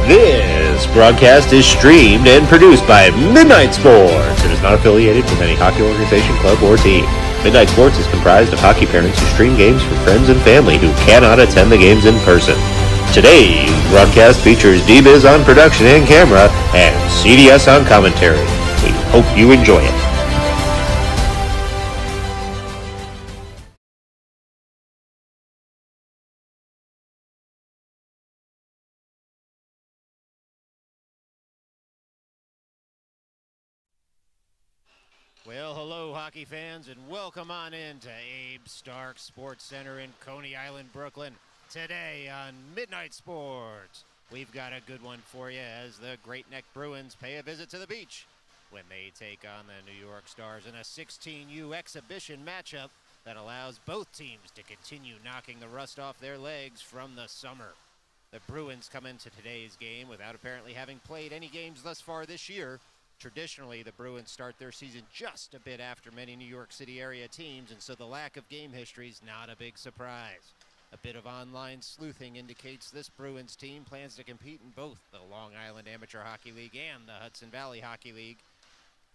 This broadcast is streamed and produced by Midnight Sports and is not affiliated with any hockey organization, club, or team. Midnight Sports is comprised of hockey parents who stream games for friends and family who cannot attend the games in person. Today's broadcast features D-Biz on production and camera and CDS on commentary. We hope you enjoy it. Well, hello, hockey fans, and welcome on in to Abe Stark Sports Center in Coney Island, Brooklyn. Today on Midnight Sports, we've got a good one for you as the Great Neck Bruins pay a visit to the beach when they take on the New York Stars in a 16U exhibition matchup that allows both teams to continue knocking the rust off their legs from the summer. The Bruins come into today's game without apparently having played any games thus far this year. Traditionally, the Bruins start their season just a bit after many New York City area teams, and so the lack of game history is not a big surprise. A bit of online sleuthing indicates this Bruins team plans to compete in both the Long Island Amateur Hockey League and the Hudson Valley Hockey League.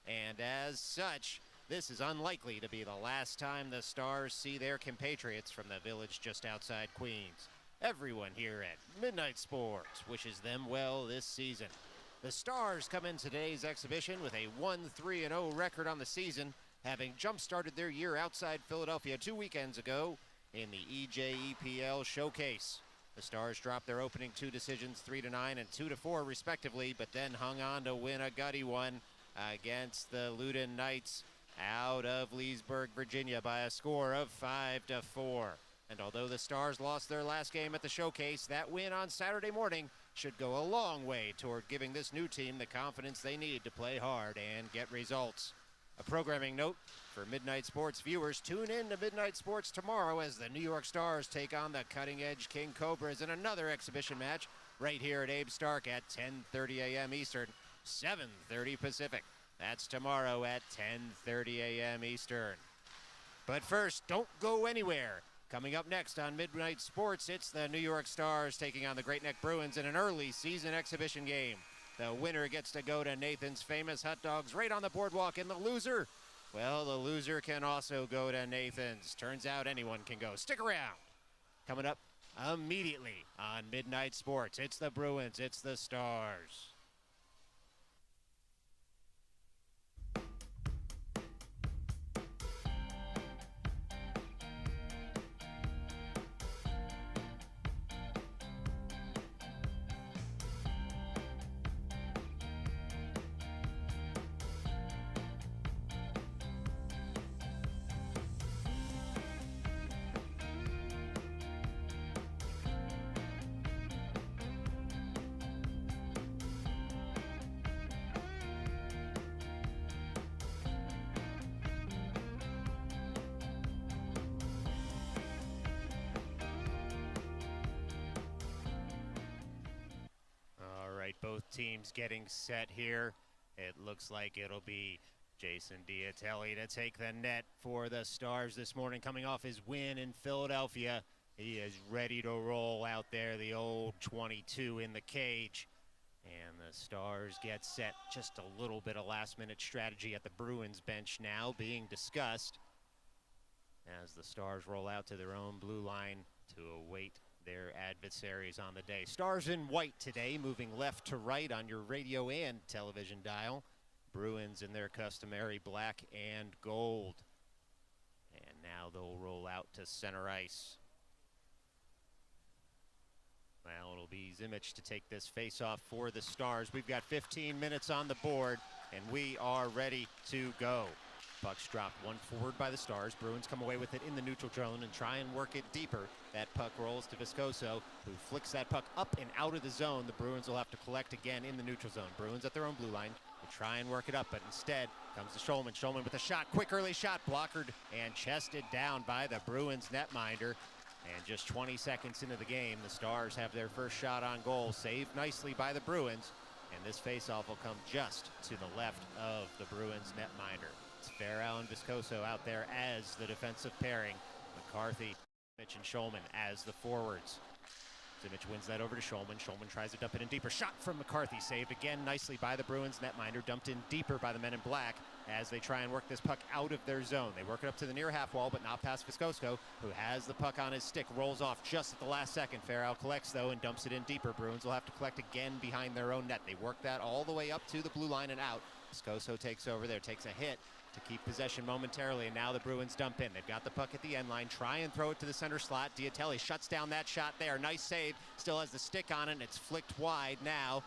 And as such, this is unlikely to be the last time the Stars see their compatriots from the village just outside Queens. Everyone here at Midnight Sports wishes them well this season. The Stars come in today's exhibition with a 1-3-0 record on the season, having jump-started their year outside Philadelphia 2 weekends ago in the EJEPL Showcase. The Stars dropped their opening two decisions 3-9 and 2-4 respectively, but then hung on to win a gutty one against the Loudon Knights out of Leesburg, Virginia by a score of 5-4. And although the Stars lost their last game at the Showcase, that win on Saturday morning should go a long way toward giving this new team the confidence they need to play hard and get results. A programming note for Midnight Sports viewers: tune in to Midnight Sports tomorrow as the New York Stars take on the cutting-edge King Cobras in another exhibition match right here at Abe Stark at 10:30 a.m. Eastern, 7:30 Pacific. That's tomorrow at 10:30 a.m. Eastern. But first, don't go anywhere. Coming up next on Midnight Sports, it's the New York Stars taking on the Great Neck Bruins in an early season exhibition game. The winner gets to go to Nathan's Famous Hot Dogs right on the boardwalk, and the loser, well, the loser can also go to Nathan's. Turns out anyone can go. Stick around. Coming up immediately on Midnight Sports, it's the Bruins, it's the Stars. Both teams getting set here. It looks like it'll be Jason Diatelli to take the net for the Stars this morning, coming off his win in Philadelphia. He is ready to roll out there, the old 22 in the cage. And the Stars get set. Just a little bit of last-minute strategy at the Bruins bench now being discussed as the Stars roll out to their own blue line to await their adversaries on the day. Stars in white today, moving left to right on your radio and television dial. Bruins in their customary black and gold. And now they'll roll out to center ice. Well, it'll be Zimmich to take this face-off for the Stars. We've got 15 minutes on the board, and we are ready to go. Puck's dropped one forward by the Stars. Bruins come away with it in the neutral zone and try and work it deeper. That puck rolls to Viscoso, who flicks that puck up and out of the zone. The Bruins will have to collect again in the neutral zone. Bruins at their own blue line. They try and work it up, but instead comes to Schulman. Schulman with a shot, quick early shot, blockered and chested down by the Bruins netminder. And just 20 seconds into the game, the Stars have their first shot on goal, saved nicely by the Bruins. And this faceoff will come just to the left of the Bruins netminder. It's Farrell and Viscoso out there as the defensive pairing. McCarthy, Mitch, and Schulman as the forwards. Zimmich wins that over to Schulman. Schulman tries to dump it in deeper. Shot from McCarthy. Saved again nicely by the Bruins netminder. Dumped in deeper by the men in black as they try and work this puck out of their zone. They work it up to the near half wall, but not past Viscoso, who has the puck on his stick. Rolls off just at the last second. Farrell collects, though, and dumps it in deeper. Bruins will have to collect again behind their own net. They work that all the way up to the blue line and out. Viscoso takes over there, takes a hit to keep possession momentarily, and now the Bruins dump in. They've got the puck at the end line, try and throw it to the center slot. Diatelli shuts down that shot there. Nice save, still has the stick on it, and it's flicked wide now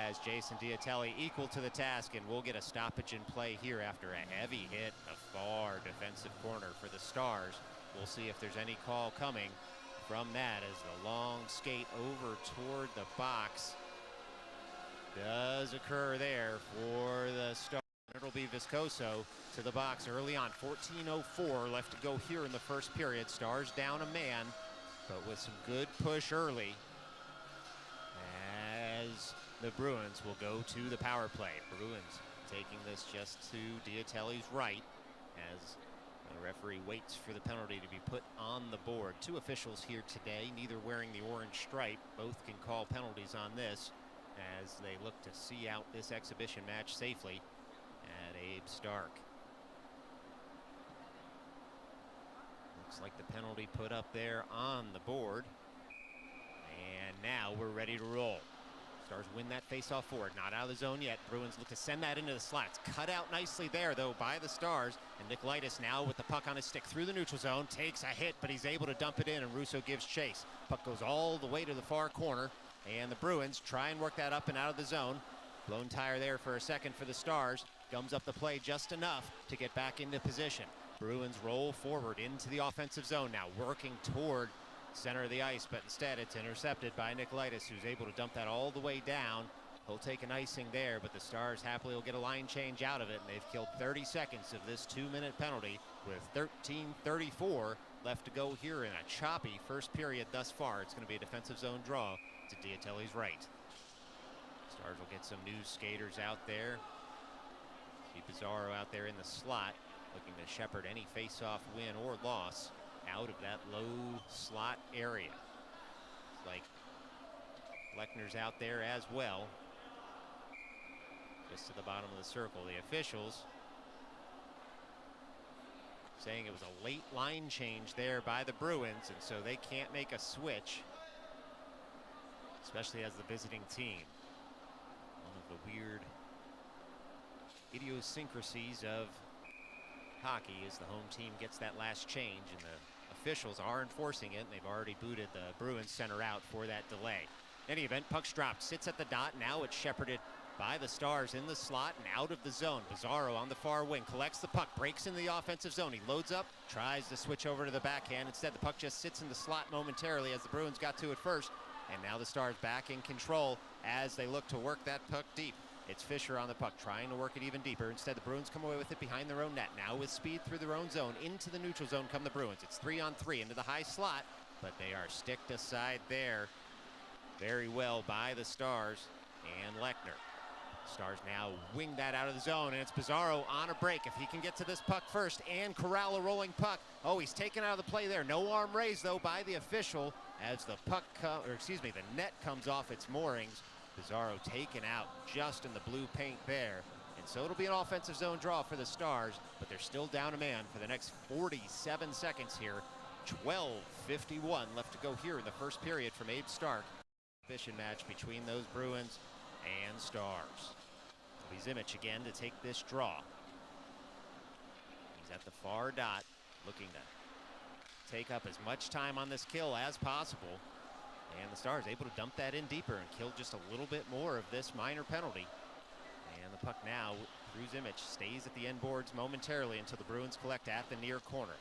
as Jason Diatelli equal to the task, and we'll get a stoppage in play here after a heavy hit, a far defensive corner for the Stars. We'll see if there's any call coming from that as the long skate over toward the box does occur there for the Stars. It'll be Viscoso to the box early on. 14:04 left to go here in the first period. Stars down a man, but with some good push early as the Bruins will go to the power play. Bruins taking this just to Diatelli's right as the referee waits for the penalty to be put on the board. Two officials here today, neither wearing the orange stripe. Both can call penalties on this as they look to see out this exhibition match safely at Abe Stark. Looks like the penalty put up there on the board. And now we're ready to roll. Stars win that faceoff forward, not out of the zone yet. Bruins look to send that into the slats. Cut out nicely there, though, by the Stars. And Nikolaitis now with the puck on his stick through the neutral zone. Takes a hit, but he's able to dump it in, and Russo gives chase. Puck goes all the way to the far corner, and the Bruins try and work that up and out of the zone. Blown tire there for a second for the Stars. Gums up the play just enough to get back into position. Bruins roll forward into the offensive zone now, working toward center of the ice, but instead it's intercepted by Nikolaitis, who's able to dump that all the way down. He'll take an icing there, but the Stars happily will get a line change out of it, and they've killed 30 seconds of this 2-minute penalty with 13:34 left to go here in a choppy first period thus far. It's going to be a defensive zone draw to Diatelli's right. Stars will get some new skaters out there. See Pizarro out there in the slot, looking to shepherd any face-off win or loss out of that low slot area. It's like Lechner's out there as well, just to the bottom of the circle. The officials saying it was a late line change there by the Bruins, and so they can't make a switch, especially as the visiting team. One of the weird idiosyncrasies of hockey is the home team gets that last change, and the officials are enforcing it, and they've already booted the Bruins center out for that delay. In any event, puck's dropped, sits at the dot. Now it's shepherded by the Stars in the slot and out of the zone. Pizarro on the far wing collects the puck, breaks into the offensive zone. He loads up, tries to switch over to the backhand. Instead, the puck just sits in the slot momentarily as the Bruins got to it first. And now the Stars back in control as they look to work that puck deep. It's Fisher on the puck, trying to work it even deeper. Instead, the Bruins come away with it behind their own net. Now with speed through their own zone, into the neutral zone come the Bruins. It's 3-on-3 into the high slot, but they are sticked aside there very well by the Stars and Lechner. Stars now wing that out of the zone, and it's Pizarro on a break. If he can get to this puck first and corral a rolling puck. Oh, he's taken out of the play there. No arm raised, though, by the official as the puck, the net comes off its moorings. Pizarro taken out just in the blue paint there. And so it'll be an offensive zone draw for the Stars, but they're still down a man for the next 47 seconds here. 12:51 left to go here in the first period from Abe Stark. Exhibition match between those Bruins and Stars. It'll be Zimmich again to take this draw. He's at the far dot, looking to take up as much time on this kill as possible. And the Stars able to dump that in deeper and kill just a little bit more of this minor penalty. And the puck now through Zimmich stays at the end boards momentarily until the Bruins collect at the near corner.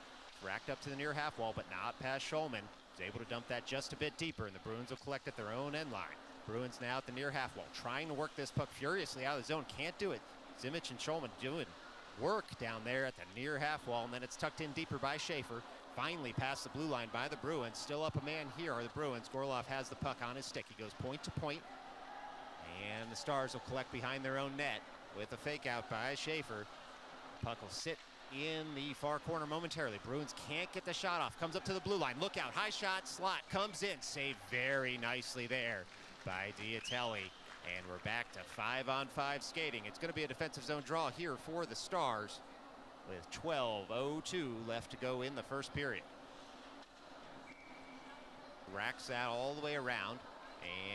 Racked up to the near half wall, but not past Schulman. He's able to dump that just a bit deeper, and the Bruins will collect at their own end line. Bruins now at the near half wall, trying to work this puck furiously out of the zone. Can't do it. Zimmich and Schulman doing work down there at the near half wall, and then it's tucked in deeper by Schaefer. Finally past the blue line by the Bruins. Still up a man here are the Bruins. Gorlov has the puck on his stick. He goes point to point. And the Stars will collect behind their own net with a fake out by Schaefer. Puck will sit in the far corner momentarily. Bruins can't get the shot off. Comes up to the blue line. Look out. High shot. Slot. Comes in. Saved very nicely there by Diatelli. And we're back to 5-on-5 skating. It's going to be a defensive zone draw here for the Stars with 12:02 left to go in the first period. Racks that all the way around,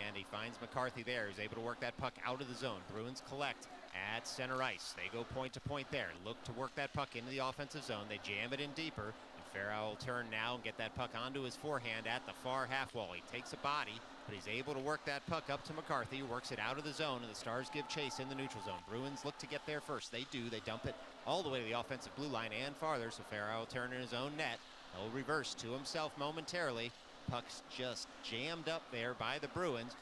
and he finds McCarthy there. He's able to work that puck out of the zone. Bruins collect at center ice. They go point to point there. Look to work that puck into the offensive zone. They jam it in deeper, and Farrell will turn now and get that puck onto his forehand at the far half wall. He takes a body, but he's able to work that puck up to McCarthy, works it out of the zone, and the Stars give chase in the neutral zone. Bruins look to get there first. They do. They dump it all the way to the offensive blue line and farther, so Farrell will turn in his own net. He'll reverse to himself momentarily. Puck's just jammed up there by the Bruins,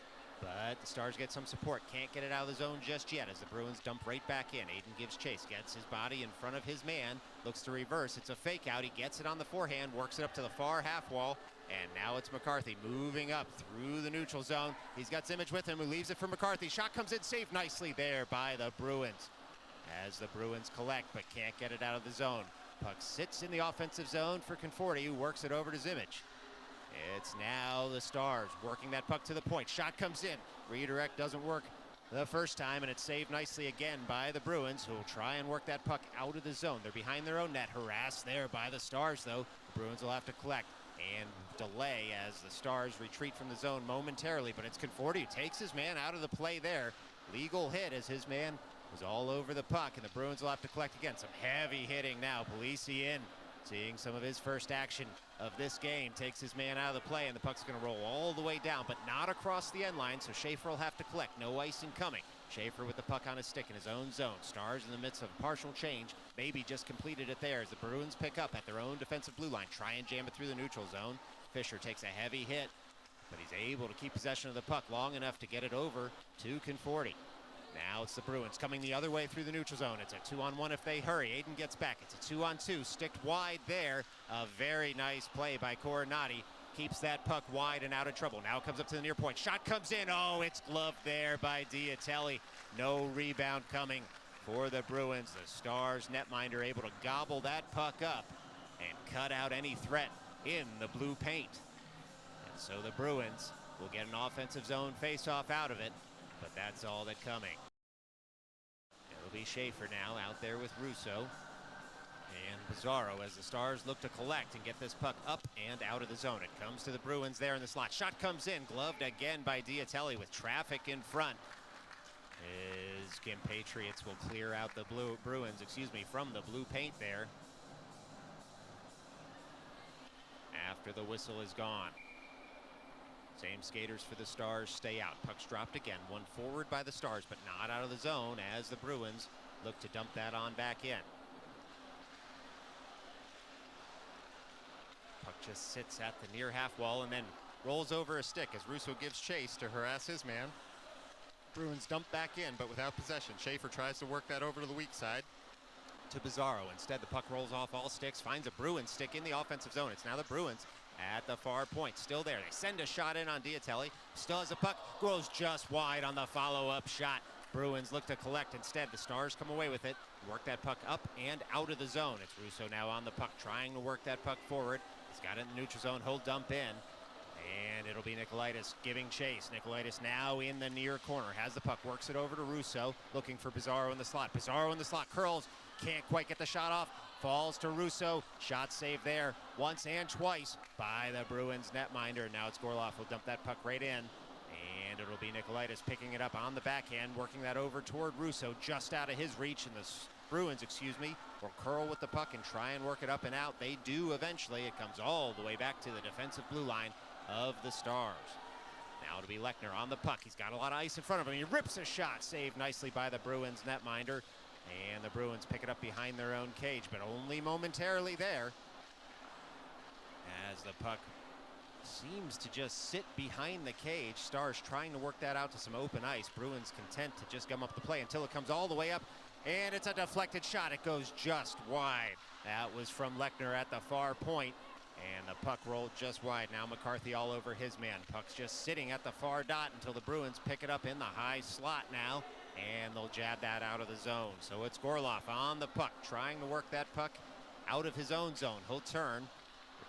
but the Stars get some support. Can't get it out of the zone just yet as the Bruins dump right back in. Aiden gives chase, gets his body in front of his man, looks to reverse. It's a fake out. He gets it on the forehand, works it up to the far half wall, and now it's McCarthy moving up through the neutral zone. He's got Zimmage with him, who leaves it for McCarthy. Shot comes in, saved nicely there by the Bruins as the Bruins collect but can't get it out of the zone. Puck sits in the offensive zone for Conforti, who works it over to Zimmage. It's now the Stars working that puck to the point. Shot comes in. Redirect doesn't work the first time, and it's saved nicely again by the Bruins, who will try and work that puck out of the zone. They're behind their own net. Harassed there by the Stars, though. The Bruins will have to collect and delay as the Stars retreat from the zone momentarily, but it's Conforti who takes his man out of the play there. Legal hit as his man was all over the puck, and the Bruins will have to collect again. Some heavy hitting now. Polisi in, seeing some of his first action of this game, takes his man out of the play, and the puck's going to roll all the way down, but not across the end line, so Schaefer will have to collect. No icing coming. Schaefer with the puck on his stick in his own zone. Stars in the midst of a partial change, maybe just completed it there as the Bruins pick up at their own defensive blue line, try and jam it through the neutral zone. Fisher takes a heavy hit, but he's able to keep possession of the puck long enough to get it over to Conforti. Now it's the Bruins coming the other way through the neutral zone. It's a 2-on-1 if they hurry. Aiden gets back. It's a 2-on-2. Sticked wide there. A very nice play by Coronati. Keeps that puck wide and out of trouble. Now it comes up to the near point. Shot comes in. Oh, it's gloved there by Diatelli. No rebound coming for the Bruins. The Stars netminder able to gobble that puck up and cut out any threat in the blue paint. And so the Bruins will get an offensive zone face-off out of it, but that's all that coming. It'll be Schaefer now out there with Russo and Pizarro as the Stars look to collect and get this puck up and out of the zone. It comes to the Bruins there in the slot. Shot comes in, gloved again by Diatelli with traffic in front. His compatriots will clear out the Bruins from the blue paint there after the whistle is gone. Same skaters for the Stars stay out. Puck's dropped again. One forward by the Stars, but not out of the zone as the Bruins look to dump that on back in. Puck just sits at the near half wall and then rolls over a stick as Russo gives chase to harass his man. Bruins dump back in, but without possession. Schaefer tries to work that over to the weak side to Pizarro. Instead, the puck rolls off all sticks, finds a Bruins stick in the offensive zone. It's now the Bruins at the far point, still there. They send a shot in on Diatelli. Still has a puck, goes just wide on the follow-up shot. Bruins look to collect. Instead, the Stars come away with it, work that puck up and out of the zone. It's Russo now on the puck, trying to work that puck forward. He's got it in the neutral zone. He'll dump in, and it'll be Nikolaitis giving chase. Nikolaitis now in the near corner, has the puck, works it over to Russo, looking for Pizarro in the slot. Pizarro in the slot, curls, can't quite get the shot off. Falls to Russo. Shot saved there once and twice by the Bruins netminder. Now it's Gorloff who'll dump that puck right in. And it'll be Nikolaitis picking it up on the backhand, working that over toward Russo, just out of his reach. And the Bruins, will curl with the puck and try and work it up and out. They do eventually. It comes all the way back to the defensive blue line of the Stars. Now it'll be Lechner on the puck. He's got a lot of ice in front of him. He rips a shot, saved nicely by the Bruins netminder. And the Bruins pick it up behind their own cage, but only momentarily there, as the puck seems to just sit behind the cage. Stars trying to work that out to some open ice. Bruins content to just gum up the play until it comes all the way up, and it's a deflected shot. It goes just wide. That was from Lechner at the far point, and the puck rolled just wide. Now McCarthy all over his man. Puck's just sitting at the far dot until the Bruins pick it up in the high slot now. and they'll jab that out of the zone. So it's Gorloff on the puck, trying to work that puck out of his own zone. He'll turn,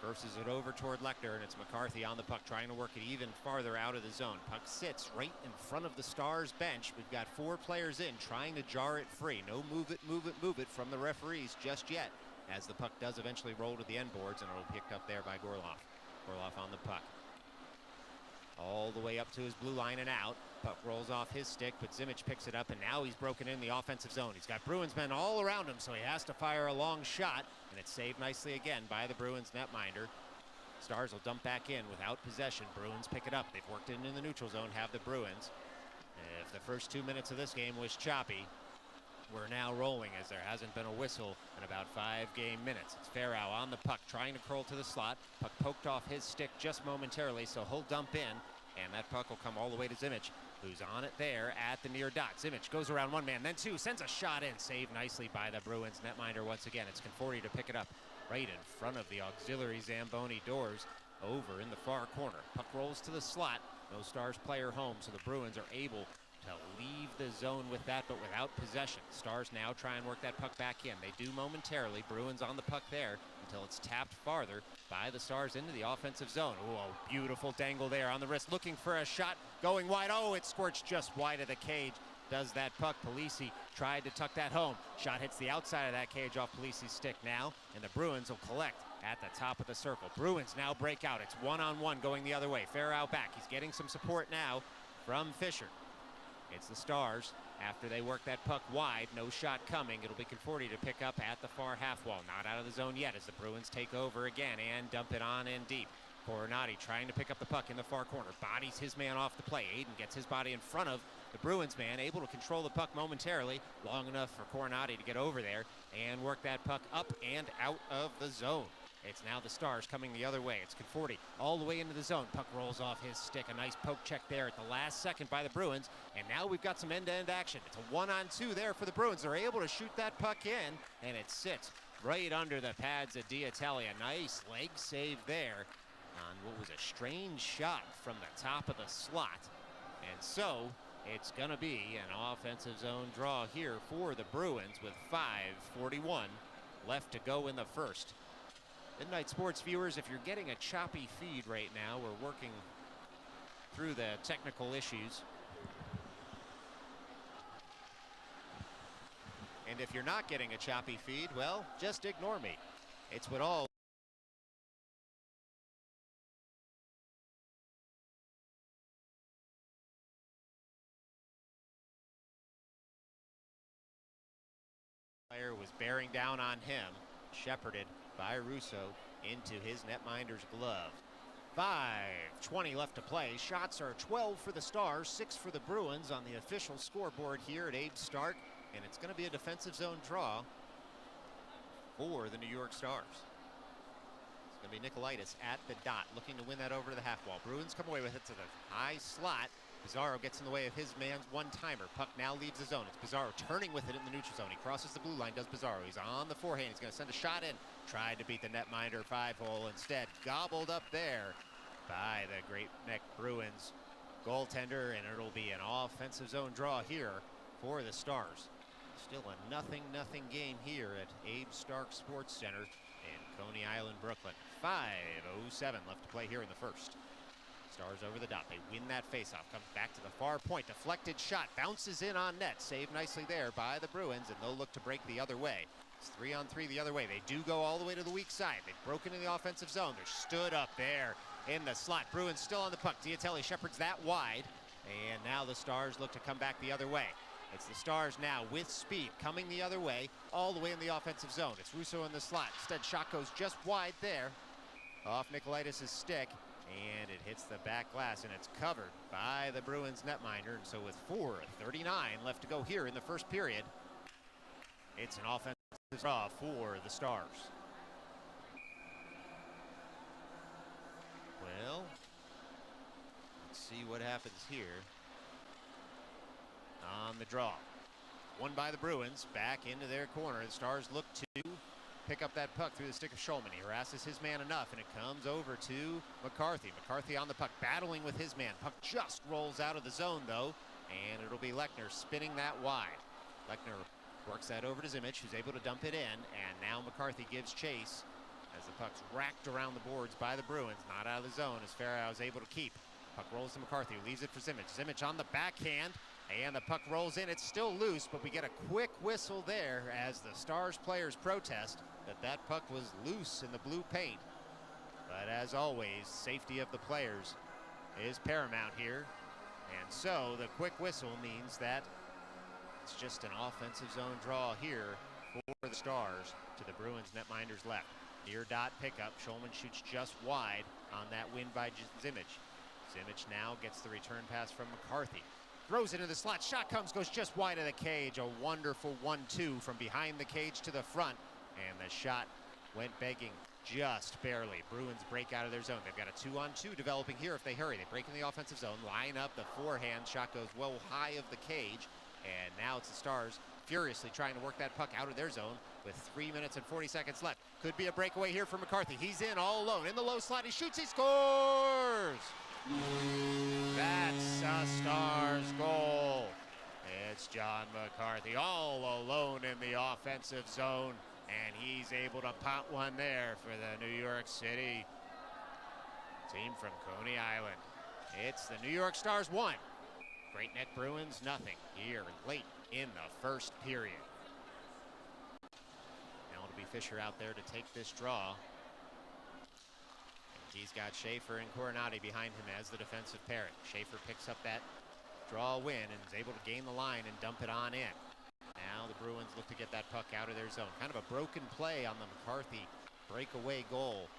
reverses it over toward Lecter, and it's McCarthy on the puck, trying to work it even farther out of the zone. Puck sits right in front of the Stars bench. We've got 4 players in, trying to jar it free. No move it from the referees just yet, as the puck does eventually roll to the end boards, and it'll be picked up there by Gorloff. Gorloff on the puck, all the way up to his blue line and out. Puck rolls off his stick, but Zimmich picks it up, and now he's broken in the offensive zone. He's got Bruins men all around him, so he has to fire a long shot, and it's saved nicely again by the Bruins netminder. Stars will dump back in without possession. Bruins pick it up. They've worked it in the neutral zone, have the Bruins. If the first 2 minutes of this game was choppy, we're now rolling, as there hasn't been a whistle in about 5 game minutes. It's Farrow on the puck, trying to curl to the slot. Puck poked off his stick just momentarily, so he'll dump in, and that puck will come all the way to Zimmich, who's on it there at the near dot. Zimmich goes around one man, then two, sends a shot in, saved nicely by the Bruins netminder once again. It's Conforti to pick it up right in front of the auxiliary Zamboni doors over in the far corner. Puck rolls to the slot. No Stars player home, so the Bruins are able to leave the zone with that, but without possession. Stars now try and work that puck back in. They do momentarily. Bruins on the puck there until it's tapped farther by the Stars into the offensive zone. Oh, beautiful dangle there on the wrist, looking for a shot, going wide. Oh, it squirts just wide of the cage. Does that puck. Polisi tried to tuck that home. Shot hits the outside of that cage off Polisi's stick now, and the Bruins will collect at the top of the circle. Bruins now break out. It's one-on-one going the other way. Farrow back. He's getting some support now from Fisher. It's the Stars after they work that puck wide. No shot coming. It'll be Conforti to pick up at the far half wall. Not out of the zone yet as the Bruins take over again and dump it on in deep. Coronati trying to pick up the puck in the far corner. Bodies his man off the play. Aiden gets his body in front of the Bruins man, able to control the puck momentarily, long enough for Coronati to get over there and work that puck up and out of the zone. It's now the Stars coming the other way. It's Conforti all the way into the zone. Puck rolls off his stick. A nice poke check there at the last second by the Bruins. And now we've got some end-to-end action. It's a 1-on-2 there for the Bruins. They're able to shoot that puck in, and it sits right under the pads of Diatelli. A nice leg save there on what was a strange shot from the top of the slot. And so it's going to be an offensive zone draw here for the Bruins with 5:41 left to go in the first. Midnight Sports viewers, if you're getting a choppy feed right now, we're working through the technical issues. And if you're not getting a choppy feed, well, just ignore me. It's what all player was bearing down on him, shepherded by Russo into his netminder's glove. 5:20 left to play. Shots are 12 for the Stars, 6 for the Bruins on the official scoreboard here at Abe Stark, and it's going to be a defensive zone draw for the New York Stars. It's going to be Nikolaitis at the dot, looking to win that over to the half wall. Bruins come away with it to the high slot. Pizarro gets in the way of his man's one-timer. Puck now leaves the zone. It's Pizarro turning with it in the neutral zone. He crosses the blue line, does Pizarro. He's on the forehand. He's going to send a shot in. Tried to beat the netminder 5-hole. Instead, gobbled up there by the Great Neck Bruins goaltender, and it'll be an offensive zone draw here for the Stars. Still a 0-0 game here at Abe Stark Sports Center in Coney Island, Brooklyn. 5:07 left to play here in the first. Stars over the dot. They win that faceoff. Comes back to the far point. Deflected shot. Bounces in on net. Saved nicely there by the Bruins, and they'll look to break the other way. It's 3-on-3 the other way. They do go all the way to the weak side. They've broken in the offensive zone. They're stood up there in the slot. Bruins still on the puck. Diatelli shepherds that wide, and now the Stars look to come back the other way. It's the Stars now with speed coming the other way, all the way in the offensive zone. It's Russo in the slot. Instead, shot goes just wide there off Nikolaitis' stick, and it hits the back glass, and it's covered by the Bruins netminder. And so with 4:39 left to go here in the first period, it's an offensive draw for the Stars. Well, let's see what happens here on the draw. Won by the Bruins, back into their corner. The Stars look to pick up that puck through the stick of Schulman. He harasses his man enough, and it comes over to McCarthy. McCarthy on the puck, battling with his man. Puck just rolls out of the zone, though, and it'll be Lechner spinning that wide. Lechner works that over to Zimmich, who's able to dump it in, and now McCarthy gives chase as the puck's racked around the boards by the Bruins, not out of the zone as Farah is able to keep. Puck rolls to McCarthy, who leaves it for Zimmich. Zimmich on the backhand, and the puck rolls in. It's still loose, but we get a quick whistle there as the Stars players protest that puck was loose in the blue paint. But as always, safety of the players is paramount here. And so the quick whistle means that it's just an offensive zone draw here for the Stars to the Bruins netminder's left. Near dot pickup. Schulman shoots just wide on that win by Zimmich. Zimmich now gets the return pass from McCarthy. Throws it into the slot. Shot comes, goes just wide of the cage. A wonderful 1-2 from behind the cage to the front. And the shot went begging just barely. Bruins break out of their zone. They've got a 2-on-2 developing here if they hurry. They break in the offensive zone, line up the forehand. Shot goes well high of the cage. And now it's the Stars furiously trying to work that puck out of their zone with 3 minutes and 40 seconds left. Could be a breakaway here for McCarthy. He's in all alone. In the low slot, he shoots, he scores! That's a Stars goal. It's John McCarthy all alone in the offensive zone, and he's able to pop one there for the New York City team from Coney Island. It's the New York Stars 1. Great Neck Bruins nothing here late in the first period. Now it'll be Fisher out there to take this draw. He's got Schaefer and Coronati behind him as the defensive pairing. Schaefer picks up that draw win and is able to gain the line and dump it on in. Now the Bruins look to get that puck out of their zone. Kind of a broken play on the McCarthy breakaway goal,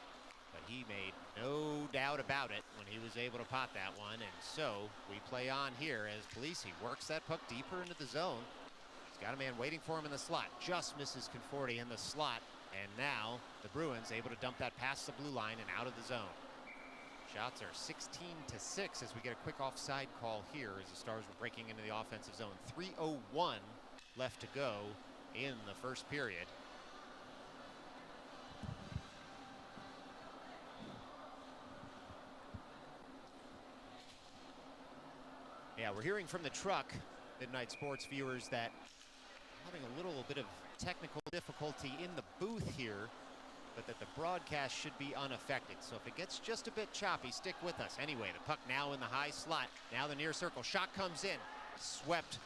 but he made no doubt about it when he was able to pot that one. And so we play on here as Polisi works that puck deeper into the zone. He's got a man waiting for him in the slot. Just misses Conforti in the slot. And now the Bruins able to dump that past the blue line and out of the zone. Shots are 16-6 as we get a quick offside call here as the Stars were breaking into the offensive zone. 3:01 left to go in the first period. Yeah, we're hearing from the truck, Midnight Sports viewers, that having a little bit of technical difficulty in the booth here, but that the broadcast should be unaffected. So if it gets just a bit choppy, stick with us. Anyway, the puck now in the high slot. Now the near circle. Shot comes in. Swept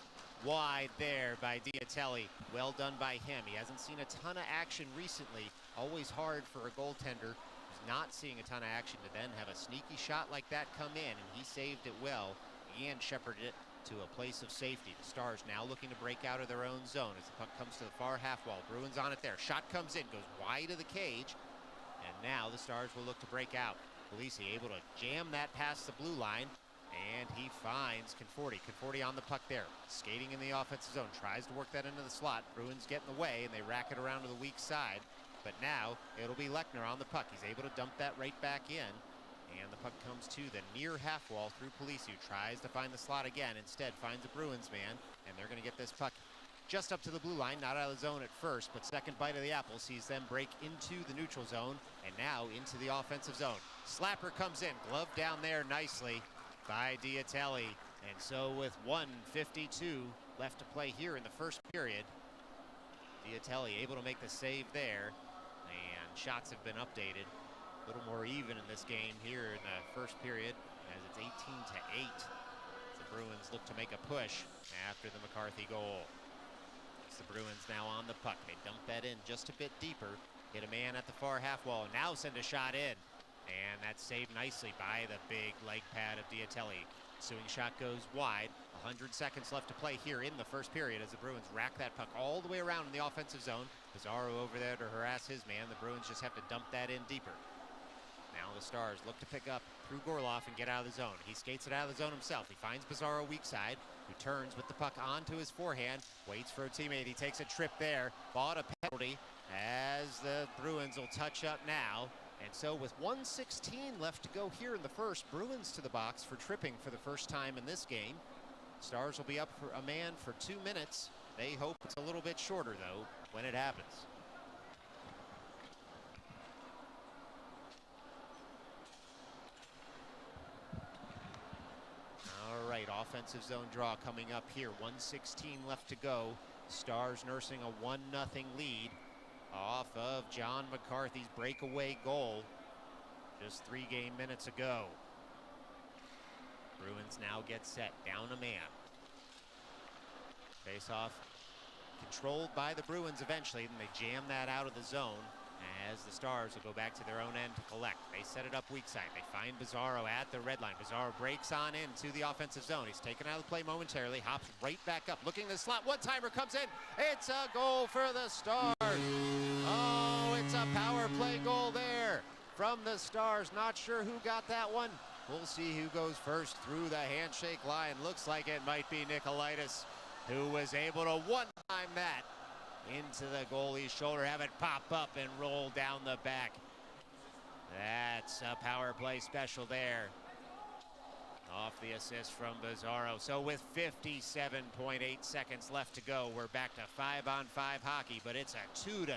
wide there by Diatelli. Well done by him. He hasn't seen a ton of action recently. Always hard for a goaltender who's not seeing a ton of action to then have a sneaky shot like that come in, and he saved it well and shepherded it to a place of safety. The Stars now looking to break out of their own zone as the puck comes to the far half wall. Bruins on it there. Shot comes in, goes wide of the cage, and now the Stars will look to break out. Polisi able to jam that past the blue line, and he finds Conforti. Conforti on the puck there, skating in the offensive zone, tries to work that into the slot. Bruins get in the way, and they rack it around to the weak side, but now it'll be Lechner on the puck. He's able to dump that right back in. And the puck comes to the near half wall through Polisi, who tries to find the slot again. Instead, finds a Bruins man, and they're going to get this puck just up to the blue line, not out of the zone at first, but second bite of the apple sees them break into the neutral zone, and now into the offensive zone. Slapper comes in, glove down there nicely by Diatelli. And so with 1:52 left to play here in the first period, Diatelli able to make the save there, and shots have been updated. A little more even in this game here in the first period as it's 18-8. The Bruins look to make a push after the McCarthy goal. It's the Bruins now on the puck. They dump that in just a bit deeper, hit a man at the far half wall, and now send a shot in. And that's saved nicely by the big leg pad of Diatelli. Ensuing shot goes wide. 100 seconds left to play here in the first period as the Bruins rack that puck all the way around in the offensive zone. Pizarro over there to harass his man. The Bruins just have to dump that in deeper. Now the Stars look to pick up through Gorloff and get out of the zone. He skates it out of the zone himself. He finds Pizarro weak side, who turns with the puck onto his forehand, waits for a teammate. He takes a trip there, bought a penalty as the Bruins will touch up now. And so with 1:16 left to go here in the first, Bruins to the box for tripping for the first time in this game. Stars will be up for a man for 2 minutes. They hope it's a little bit shorter, though, when it happens. All right, offensive zone draw coming up here. 1:16 left to go. Stars nursing a 1-0 lead off of John McCarthy's breakaway goal just 3 game minutes ago. Bruins now get set, down a man. Face-off controlled by the Bruins eventually, and they jam that out of the zone as the Stars will go back to their own end to collect. They set it up weak side. They find Bizarro at the red line. Bizarro breaks on into the offensive zone. He's taken out of the play momentarily, hops right back up, looking at the slot. One-timer comes in. It's a goal for the Stars. Oh, it's a power play goal there from the Stars. Not sure who got that one. We'll see who goes first through the handshake line. Looks like it might be Nikolaitis, who was able to one-time that into the goalie's shoulder, have it pop up and roll down the back. That's a power play special there. Off the assist from Bizarro. So with 57.8 seconds left to go, we're back to 5-on-5 hockey, but it's a 2-0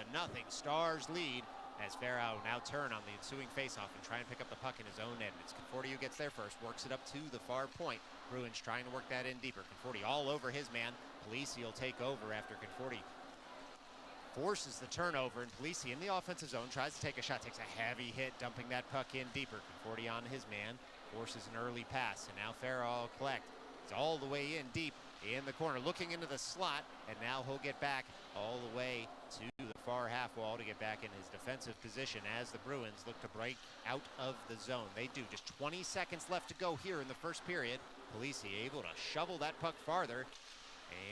Stars lead as Farrow now turn on the ensuing faceoff and try and pick up the puck in his own end. It's Conforti who gets there first, works it up to the far point. Bruins trying to work that in deeper. Conforti all over his man. Polisi will take over after Conforti forces the turnover, and Polisi in the offensive zone tries to take a shot, takes a heavy hit, dumping that puck in deeper. Conforti on his man, forces an early pass, and now Farrow will collect. It's all the way in deep in the corner, looking into the slot, and now he'll get back all the way to the far half wall to get back in his defensive position as the Bruins look to break out of the zone. They do. Just 20 seconds left to go here in the first period. Polisi able to shovel that puck farther,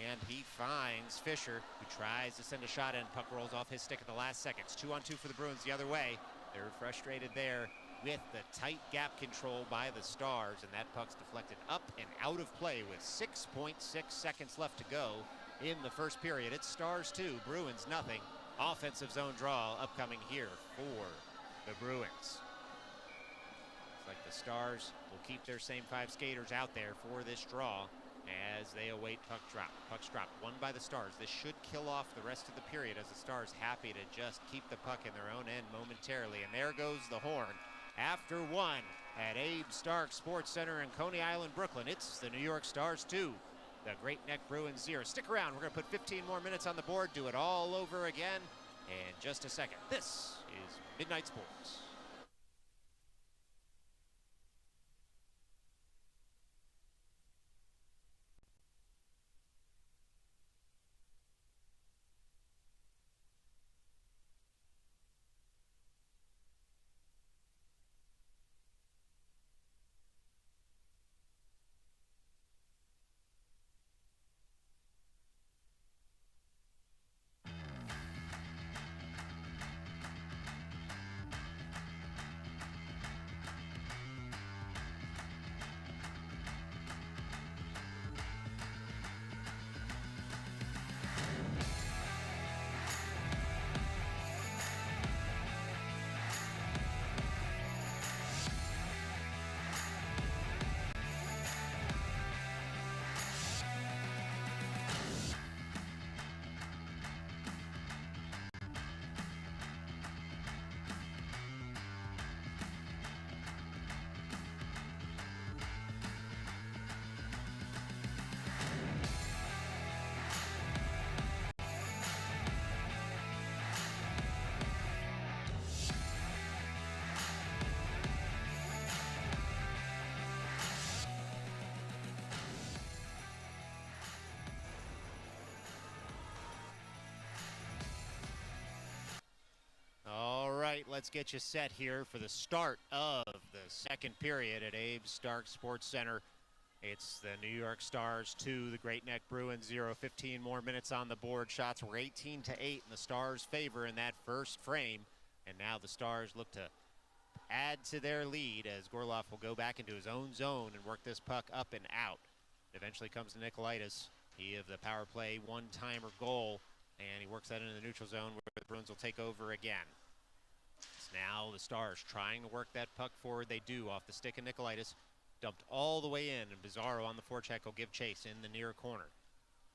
and he finds Fisher, who tries to send a shot in. Puck rolls off his stick at the last seconds. 2-on-2 for the Bruins the other way. They're frustrated there with the tight gap control by the Stars, and that puck's deflected up and out of play with 6.6 seconds left to go in the first period. It's Stars 2, Bruins nothing. Offensive zone draw upcoming here for the Bruins. Looks like the Stars will keep their same 5 skaters out there for this draw as they await puck drop. Puck's dropped, won by the Stars. This should kill off the rest of the period as the Stars happy to just keep the puck in their own end momentarily. And there goes the horn. After one at Abe Stark Sports Center in Coney Island, Brooklyn, it's the New York Stars 2, the Great Neck Bruins 0. Stick around. We're going to put 15 more minutes on the board, do it all over again in just a second. This is Midnight Sports. Let's get you set here for the start of the second period at Abe Stark Sports Center. It's the New York Stars 2, the Great Neck Bruins 0. 15 more minutes on the board. Shots were 18-8 in the Stars' favor in that first frame. And now the Stars look to add to their lead as Gorloff will go back into his own zone and work this puck up and out. It eventually comes to Nikolaitis. He of the power play one-timer goal, and he works that into the neutral zone where the Bruins will take over again. It's now the Stars trying to work that puck forward. They do off the stick of Nikolaitis. Dumped all the way in, and Bizarro on the forecheck will give chase in the near corner.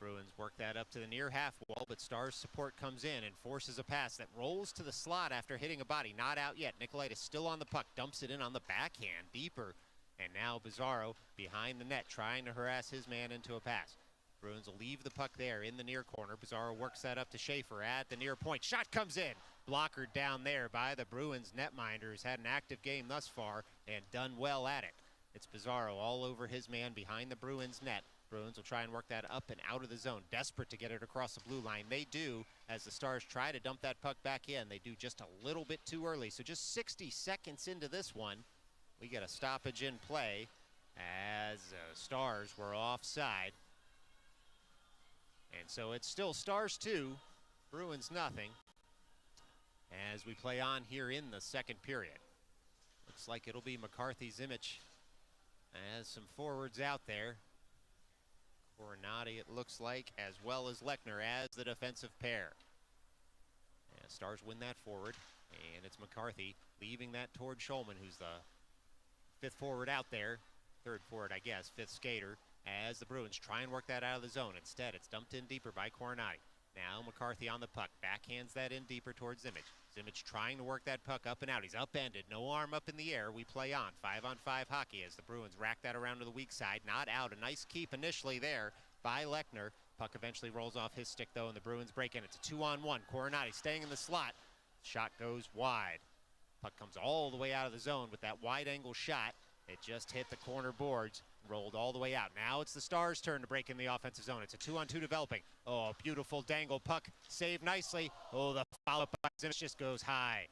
Bruins work that up to the near half wall, but Stars support comes in and forces a pass that rolls to the slot after hitting a body. Not out yet. Nikolaitis still on the puck, dumps it in on the backhand deeper, And now Bizarro behind the net trying to harass his man into a pass. Bruins will leave the puck there in the near corner. Bizarro works that up to Schaefer at the near point. Shot comes in. Blockered down there by the Bruins netminder, who's had an active game thus far and done well at it. It's Bizarro all over his man behind the Bruins net. Bruins will try and work that up and out of the zone, desperate to get it across the blue line. They do, as the Stars try to dump that puck back in. They do just a little bit too early. So just 60 seconds into this one, we get a stoppage in play as Stars were offside. And so it's still Stars 2, Bruins nothing, as we play on here in the second period. Looks like it'll be McCarthy, Zimmich as some forwards out there. Coronati, it looks like, as well as Lechner as the defensive pair. And Stars win that forward, and it's McCarthy leaving that toward Schulman, who's the fifth forward out there. Third forward, I guess, fifth skater, as the Bruins try and work that out of the zone. Instead, it's dumped in deeper by Coronati. Now McCarthy on the puck, backhands that in deeper towards Zimmich. Zimmich trying to work that puck up and out. He's upended, no arm up in the air. We play on 5-on-5 hockey as the Bruins rack that around to the weak side. Not out, a nice keep initially there by Lechner. Puck eventually rolls off his stick though, and the Bruins break in. It's a 2-on-1. Coronati staying in the slot. Shot goes wide. Puck comes all the way out of the zone with that wide angle shot. It just hit the corner boards, rolled all the way out. Now it's the Stars' turn to break in the offensive zone. It's a 2-on-2 developing. Oh, beautiful dangle puck, saved nicely. Oh, the follow-up by Zimmich just goes high.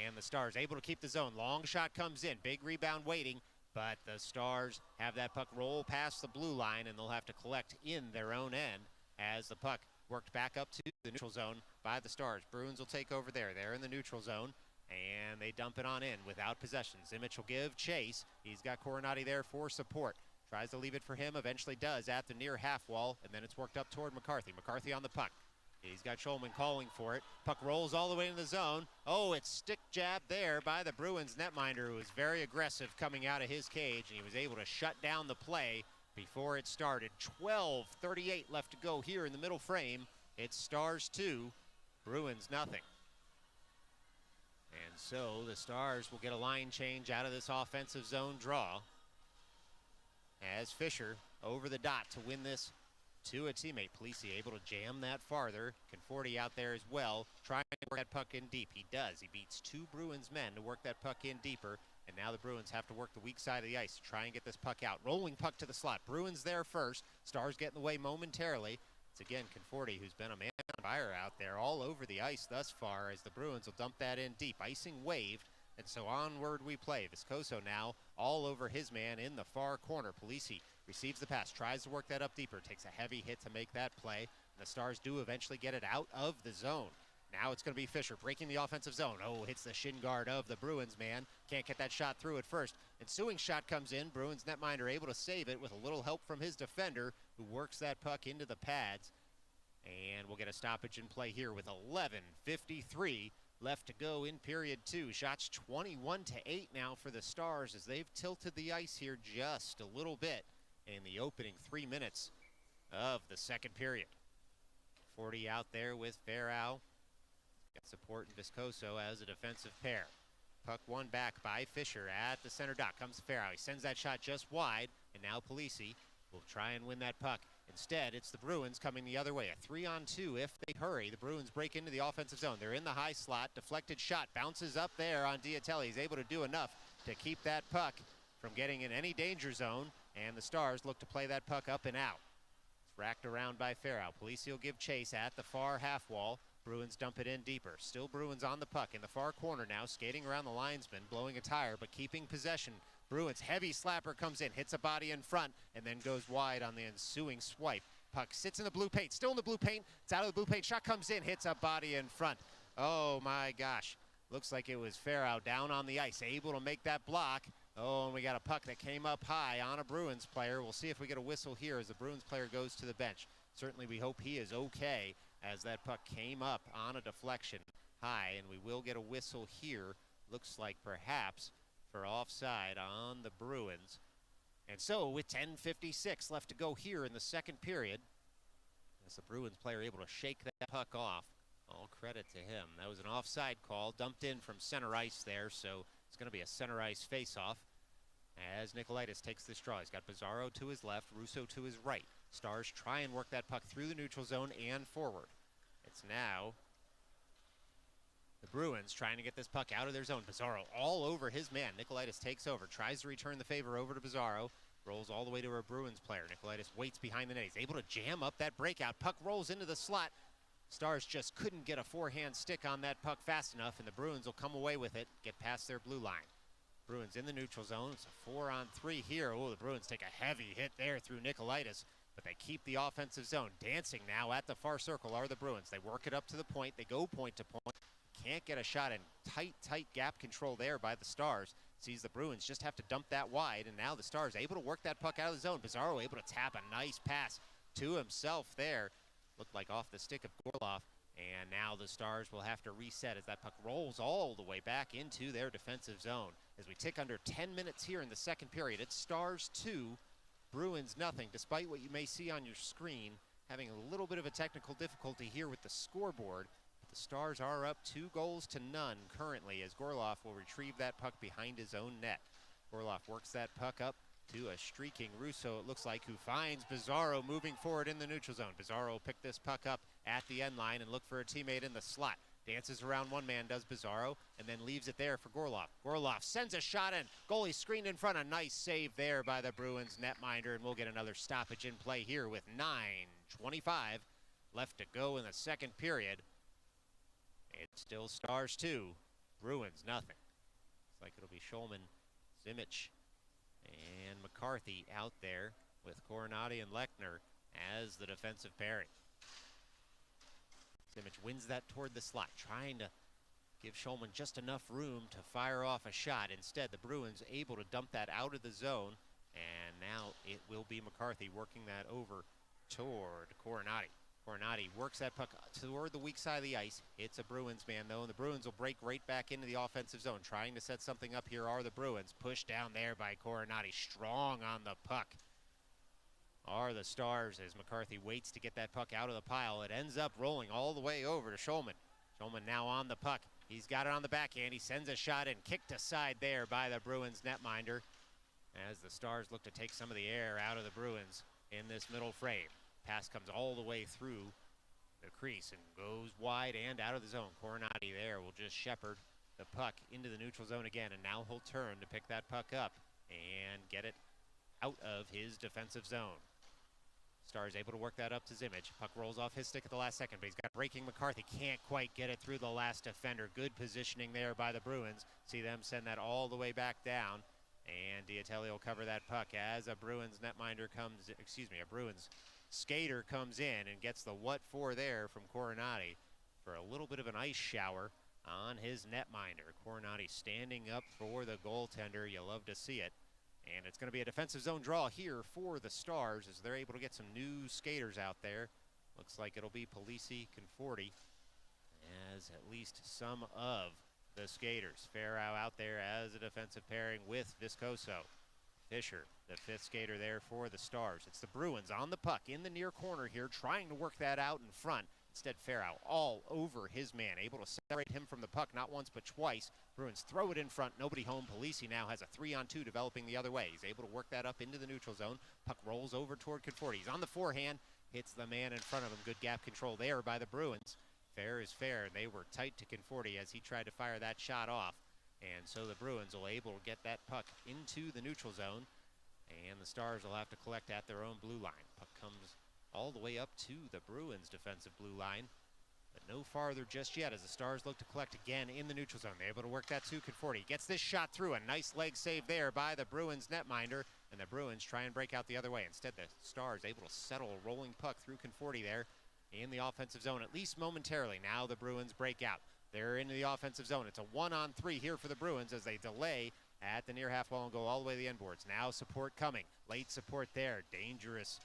And the Stars able to keep the zone. Long shot comes in, big rebound waiting, but the Stars have that puck roll past the blue line, and they'll have to collect in their own end as the puck worked back up to the neutral zone by the Stars. Bruins will take over there. They're in the neutral zone. And they dump it on in without possession. Zimmich will give chase. He's got Coronati there for support. Tries to leave it for him, eventually does at the near half wall, and then it's worked up toward McCarthy. McCarthy on the puck. He's got Schulman calling for it. Puck rolls all the way into the zone. Oh, it's stick jab there by the Bruins netminder, who was very aggressive coming out of his cage, and he was able to shut down the play before it started. 12:38 left to go here in the middle frame. It's Stars 2, Bruins nothing. And so the Stars will get a line change out of this offensive zone draw as Fisher over the dot to win this to a teammate. Polisi able to jam that farther. Conforti out there as well, trying to work that puck in deep. He does. He beats two Bruins men to work that puck in deeper. And now the Bruins have to work the weak side of the ice to try and get this puck out. Rolling puck to the slot. Bruins there first. Stars get in the way momentarily. It's again Conforti, who's been a man on fire out there all over the ice thus far, as the Bruins will dump that in deep. Icing waved, and so onward we play. Viscoso now all over his man in the far corner. Polisi receives the pass, tries to work that up deeper, takes a heavy hit to make that play. And the Stars do eventually get it out of the zone. Now it's going to be Fisher breaking the offensive zone. Oh, hits the shin guard of the Bruins man. Can't get that shot through at first. Ensuing shot comes in. Bruins netminder able to save it with a little help from his defender, who works that puck into the pads. And we'll get a stoppage in play here with 11:53 left to go in period 2. Shots 21-8 now for the Stars, as they've tilted the ice here just a little bit in the opening 3 minutes of the second period. 40 out there with Ferrao. Got support in Viscoso as a defensive pair. Puck won back by Fisher at the center dot. Comes Ferrao. He sends that shot just wide, and now Polisi will try and win that puck. Instead, it's the Bruins coming the other way. A 3-on-2 if they hurry. The Bruins break into the offensive zone. They're in the high slot. Deflected shot bounces up there on Diatelli. He's able to do enough to keep that puck from getting in any danger zone, and the Stars look to play that puck up and out. It's racked around by Ferrao. Polisi will give chase at the far half wall. Bruins dump it in deeper. Still Bruins on the puck in the far corner now, skating around the linesman, blowing a tire, but keeping possession. Bruins heavy slapper comes in, hits a body in front, and then goes wide on the ensuing swipe. Puck sits in the blue paint, still in the blue paint. It's out of the blue paint. Shot comes in, hits a body in front. Oh my gosh. Looks like it was Ferrao down on the ice, able to make that block. Oh, and we got a puck that came up high on a Bruins player. We'll see if we get a whistle here as the Bruins player goes to the bench. Certainly we hope he is okay, as that puck came up on a deflection high, and we will get a whistle here. Looks like perhaps for offside on the Bruins. And so with 10:56 left to go here in the second period, as the Bruins player able to shake that puck off, all credit to him. That was an offside call, dumped in from center ice there, so it's going to be a center ice face-off. as Nicolaitis takes the straw. He's got Bizarro to his left, Russo to his right. Stars try and work that puck through the neutral zone and forward. It's now the Bruins trying to get this puck out of their zone. Bizarro all over his man. Nicolaitis takes over, tries to return the favor over to Bizarro. Rolls all the way to a Bruins player. Nicolaitis waits behind the net. He's able to jam up that breakout. Puck rolls into the slot. Stars just couldn't get a forehand stick on that puck fast enough, and the Bruins will come away with it, get past their blue line. Bruins in the neutral zone. It's a 4-on-3 here. Oh, the Bruins take a heavy hit there through Nicolaitis, but they keep the offensive zone. Dancing now at the far circle are the Bruins. They work it up to the point. They go point to point. Can't get a shot in. Tight gap control there by the Stars. Sees the Bruins just have to dump that wide, and now the Stars able to work that puck out of the zone. Bizarro able to tap a nice pass to himself there. Looked like off the stick of Gorloff, and now the Stars will have to reset as that puck rolls all the way back into their defensive zone. As we tick under 10 minutes here in the second period, it's Stars 2, Bruins nothing. Despite what you may see on your screen, having a little bit of a technical difficulty here with the scoreboard. The Stars are up 2-0 currently as Gorloff will retrieve that puck behind his own net. Gorloff works that puck up to a streaking Russo, it looks like, who finds Bizarro moving forward in the neutral zone. Bizarro will pick this puck up at the end line and look for a teammate in the slot. Dances around one man, does Bizarro, and then leaves it there for Gorloff. Gorloff sends a shot in. Goalie screened in front. A nice save there by the Bruins netminder, and we'll get another stoppage in play here with 9:25 left to go in the second period. It's still Stars 2, Bruins nothing. Looks like it'll be Schulman, Zimmich, and McCarthy out there with Coronati and Lechner as the defensive pairing. Zimmich wins that toward the slot, trying to give Schulman just enough room to fire off a shot. Instead, the Bruins able to dump that out of the zone, and now it will be McCarthy working that over toward Coronati. Coronati works that puck toward the weak side of the ice. It's a Bruins man, though, and the Bruins will break right back into the offensive zone. Trying to set something up here are the Bruins. Pushed down there by Coronati. Strong on the puck are the Stars as McCarthy waits to get that puck out of the pile. It ends up rolling all the way over to Schulman. Schulman now on the puck. He's got it on the backhand. He sends a shot in. Kicked aside there by the Bruins netminder as the Stars look to take some of the air out of the Bruins in this middle frame. Pass comes all the way through the crease and goes wide and out of the zone. Coronati there will just shepherd the puck into the neutral zone again, and now he'll turn to pick that puck up and get it out of his defensive zone. Stars able to work that up to Zimmich. Puck rolls off his stick at the last second, but he's got breaking McCarthy. Can't quite get it through the last defender. Good positioning there by the Bruins. See them send that all the way back down, and Diatelli will cover that puck as a Bruins netminder comes, a Bruins skater comes in and gets the what for there from Coronati for a little bit of an ice shower on his netminder. Coronati standing up for the goaltender. You love to see it. And it's going to be a defensive zone draw here for the Stars as they're able to get some new skaters out there. Looks like it'll be Polisi, Conforti, as at least some of the skaters. Farrow out there as a defensive pairing with Viscoso. Fisher, the fifth skater there for the Stars. It's the Bruins on the puck in the near corner here, trying to work that out in front. Instead, Farrow all over his man, able to separate him from the puck not once but twice. Bruins throw it in front, nobody home. Polisi now has a 3-on-2 developing the other way. He's able to work that up into the neutral zone. Puck rolls over toward Conforti. He's on the forehand, hits the man in front of him. Good gap control there by the Bruins. Fair is fair, and they were tight to Conforti as he tried to fire that shot off. And so the Bruins will able to get that puck into the neutral zone, and the Stars will have to collect at their own blue line. Puck comes all the way up to the Bruins defensive blue line, but no farther just yet as the Stars look to collect again in the neutral zone. They're able to work that to Conforti. Gets this shot through. A nice leg save there by the Bruins netminder, and the Bruins try and break out the other way. Instead, the Stars able to settle a rolling puck through Conforti there in the offensive zone, at least momentarily. Now the Bruins break out. They're into the offensive zone. It's a 1-on-3 here for the Bruins as they delay at the near half wall and go all the way to the end boards. Now support coming. Late support there. Dangerous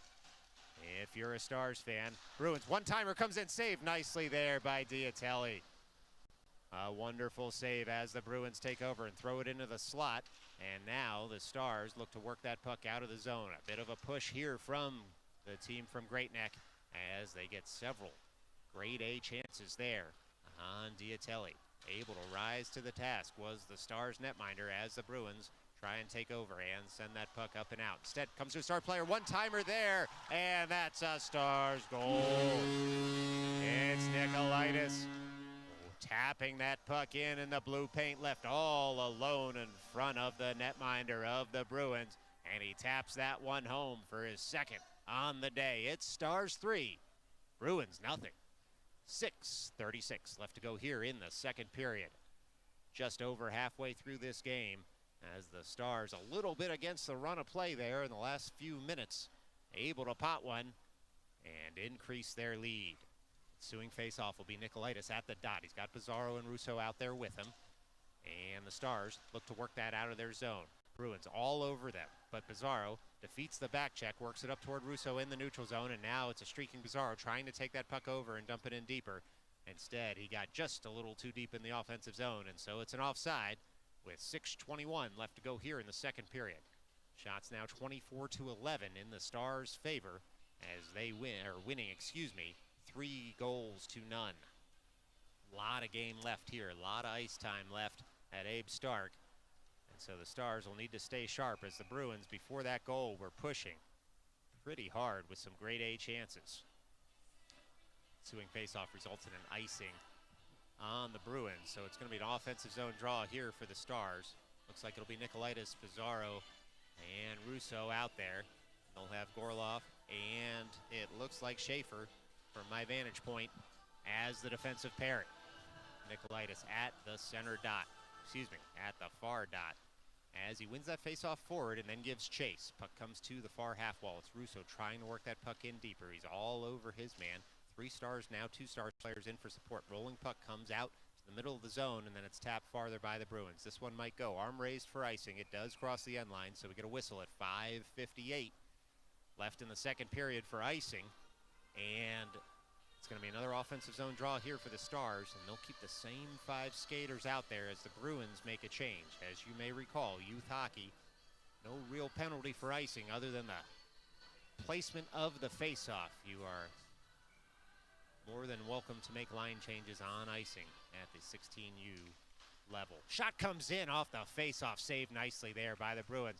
if you're a Stars fan. Bruins one-timer comes in, saved nicely there by Diatelli. A wonderful save as the Bruins take over and throw it into the slot. And now the Stars look to work that puck out of the zone. A bit of a push here from the team from Great Neck as they get several grade A chances there on Diatelli. Able to rise to the task was the Stars netminder as the Bruins try and take over and send that puck up and out. Instead, comes to a star player, one-timer there, and that's a Stars goal. It's Nikolaitis tapping that puck in, and the blue paint left all alone in front of the netminder of the Bruins, and he taps that one home for his second on the day. It's Stars 3, Bruins nothing. 6:36 left to go here in the second period. Just over halfway through this game, as the Stars a little bit against the run of play there in the last few minutes, able to pot one and increase their lead. Ensuing faceoff will be Nikolaitis at the dot. He's got Pizarro and Russo out there with him, and the Stars look to work that out of their zone. Bruins all over them, but Pizarro defeats the back check, works it up toward Russo in the neutral zone, and now it's a streaking Pizarro trying to take that puck over and dump it in deeper. Instead, he got just a little too deep in the offensive zone, and so it's an offside with 6:21 left to go here in the second period. Shots now 24-11 in the Stars' favor as they winning 3-0. A lot of game left here, a lot of ice time left at Abe Stark. And so the Stars will need to stay sharp as the Bruins, before that goal, were pushing pretty hard with some grade A chances. Ensuing faceoff results in an icing on the Bruins, so it's going to be an offensive zone draw here for the Stars. Looks like it'll be Nikolaitis, Pizarro, and Russo out there. They'll have Gorloff, and it looks like Schaefer, from my vantage point, as the defensive pairing. Nikolaitis at the center dot, at the far dot, as he wins that faceoff forward and then gives chase. Puck comes to the far half wall. It's Russo trying to work that puck in deeper. He's all over his man. 3 Stars now, 2 Stars players in for support. Rolling puck comes out to the middle of the zone, and then it's tapped farther by the Bruins. This one might go. Arm raised for icing. It does cross the end line, so we get a whistle at 5:58 left in the second period for icing. And it's going to be another offensive zone draw here for the Stars, and they'll keep the same 5 skaters out there as the Bruins make a change. As you may recall, youth hockey, no real penalty for icing other than the placement of the faceoff. You are more than welcome to make line changes on icing at the 16U level. Shot comes in off the faceoff, saved nicely there by the Bruins.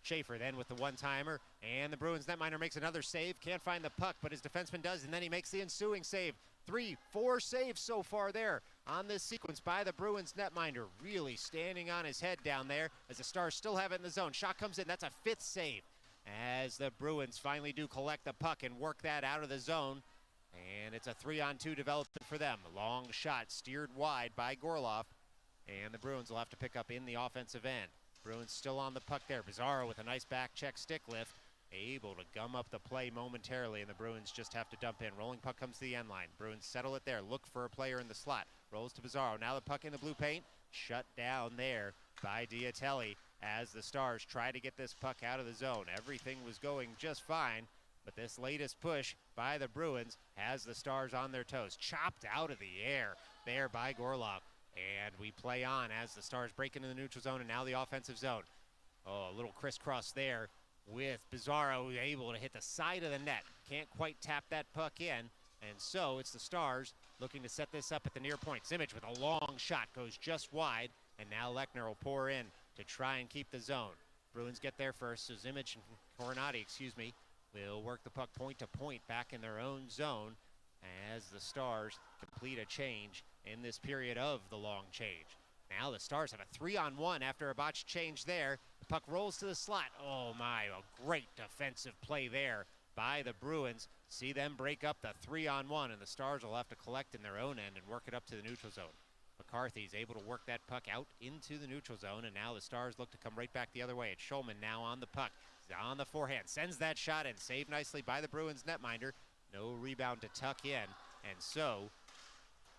Schaefer then with the one-timer, and the Bruins netminder makes another save. Can't find the puck, but his defenseman does, and then he makes the ensuing save. 3-4 saves so far there on this sequence by the Bruins netminder. Really standing on his head down there as the Stars still have it in the zone. Shot comes in. That's a 5th save as the Bruins finally do collect the puck and work that out of the zone. And it's a 3-on-2 development for them. A long shot steered wide by Gorloff, and the Bruins will have to pick up in the offensive end. Bruins still on the puck there. Pizarro with a nice back check stick lift, able to gum up the play momentarily, and the Bruins just have to dump in. Rolling puck comes to the end line. Bruins settle it there, look for a player in the slot. Rolls to Pizarro. Now the puck in the blue paint. Shut down there by Diatelli as the Stars try to get this puck out of the zone. Everything was going just fine, but this latest push by the Bruins has the Stars on their toes. Chopped out of the air there by Gorloff. And we play on as the Stars break into the neutral zone and now the offensive zone. Oh, a little crisscross there with Pizarro able to hit the side of the net. Can't quite tap that puck in. And so it's the Stars looking to set this up at the near point. Zimmich with a long shot goes just wide. And now Lechner will pour in to try and keep the zone. Bruins get there first, so Zimmich and Coronati, will work the puck point to point back in their own zone as the Stars complete a change in this period of the long change. Now the Stars have a 3-on-1 after a botched change there. The puck rolls to the slot. Oh my, a great defensive play there by the Bruins. See them break up the 3-on-1, and the Stars will have to collect in their own end and work it up to the neutral zone. McCarthy's able to work that puck out into the neutral zone, and now the Stars look to come right back the other way. It's Schulman now on the puck. He's on the forehand, sends that shot in, saved nicely by the Bruins netminder. No rebound to tuck in, and so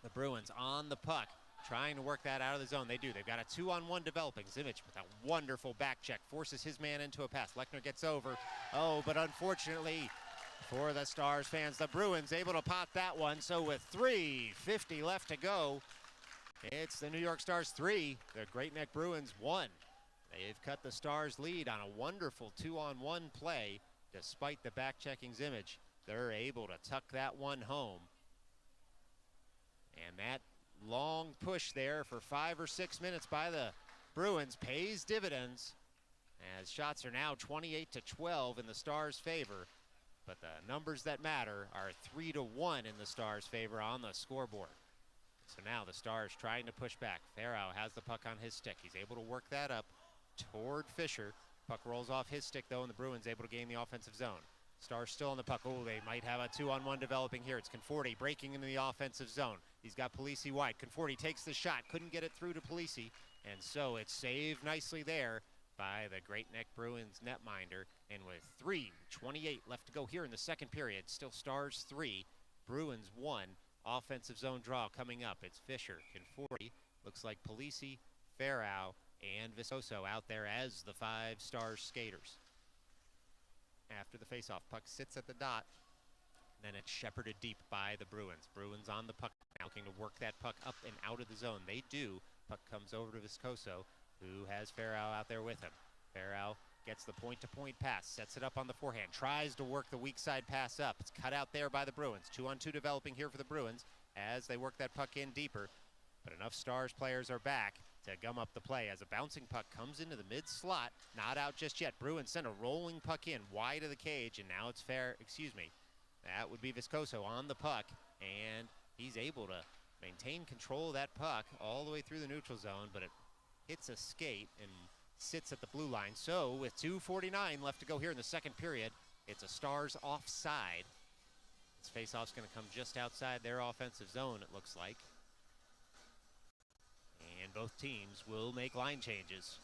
the Bruins on the puck, trying to work that out of the zone. They do. They've got a 2-on-1 developing. Zimmich with a wonderful back check, forces his man into a pass. Lechner gets over. Oh, but unfortunately for the Stars fans, the Bruins able to pot that one. So with 3:50 left to go, it's the New York Stars 3, the Great Neck Bruins 1. They've cut the Stars lead on a wonderful 2-on-1 play. Despite the back-checking Zimmich, they're able to tuck that one home. And that long push there for 5 or 6 minutes by the Bruins pays dividends as shots are now 28-12 in the Stars' favor. But the numbers that matter are 3-1 in the Stars' favor on the scoreboard. So now the Stars trying to push back. Farrow has the puck on his stick. He's able to work that up toward Fisher. Puck rolls off his stick, though, and the Bruins able to gain the offensive zone. Stars still on the puck. Oh, they might have a 2-on-1 developing here. It's Conforti breaking into the offensive zone. He's got Polisi wide. Conforti takes the shot. Couldn't get it through to Polisi. And so it's saved nicely there by the Great Neck Bruins netminder. And with 3:28 left to go here in the second period, still Stars 3, Bruins 1. Offensive zone draw coming up. It's Fisher, Conforti, looks like Polisi, Farrow, and Viscoso out there as the 5 Stars skaters. After the faceoff, puck sits at the dot. Then it's shepherded deep by the Bruins. Bruins on the puck now, looking to work that puck up and out of the zone. They do. Puck comes over to Viscoso, who has Farrow out there with him. Farrow gets the point-to-point pass, sets it up on the forehand, tries to work the weak side pass up. It's cut out there by the Bruins. 2-on-2 developing here for the Bruins as they work that puck in deeper. But enough Stars players are back to gum up the play as a bouncing puck comes into the mid-slot. Not out just yet. Bruins send a rolling puck in wide of the cage, and now it's that would be Viscoso on the puck, and he's able to maintain control of that puck all the way through the neutral zone, but it hits a skate and sits at the blue line. So with 2:49 left to go here in the second period, it's a Stars offside. This faceoff's going to come just outside their offensive zone, it looks like. And both teams will make line changes.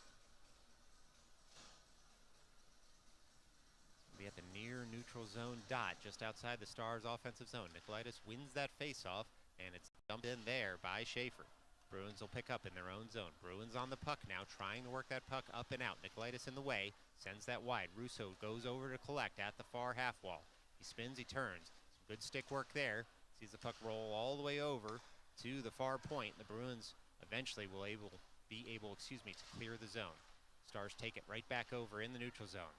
Be at the near neutral zone dot just outside the Stars offensive zone. Nikolaitis wins that faceoff, and it's dumped in there by Schaefer. Bruins will pick up in their own zone. Bruins on the puck now, trying to work that puck up and out. Nikolaitis in the way, sends that wide. Russo goes over to collect at the far half wall. He spins, he turns. Some good stick work there. Sees the puck roll all the way over to the far point. The Bruins eventually will be able to clear the zone. Stars take it right back over in the neutral zone.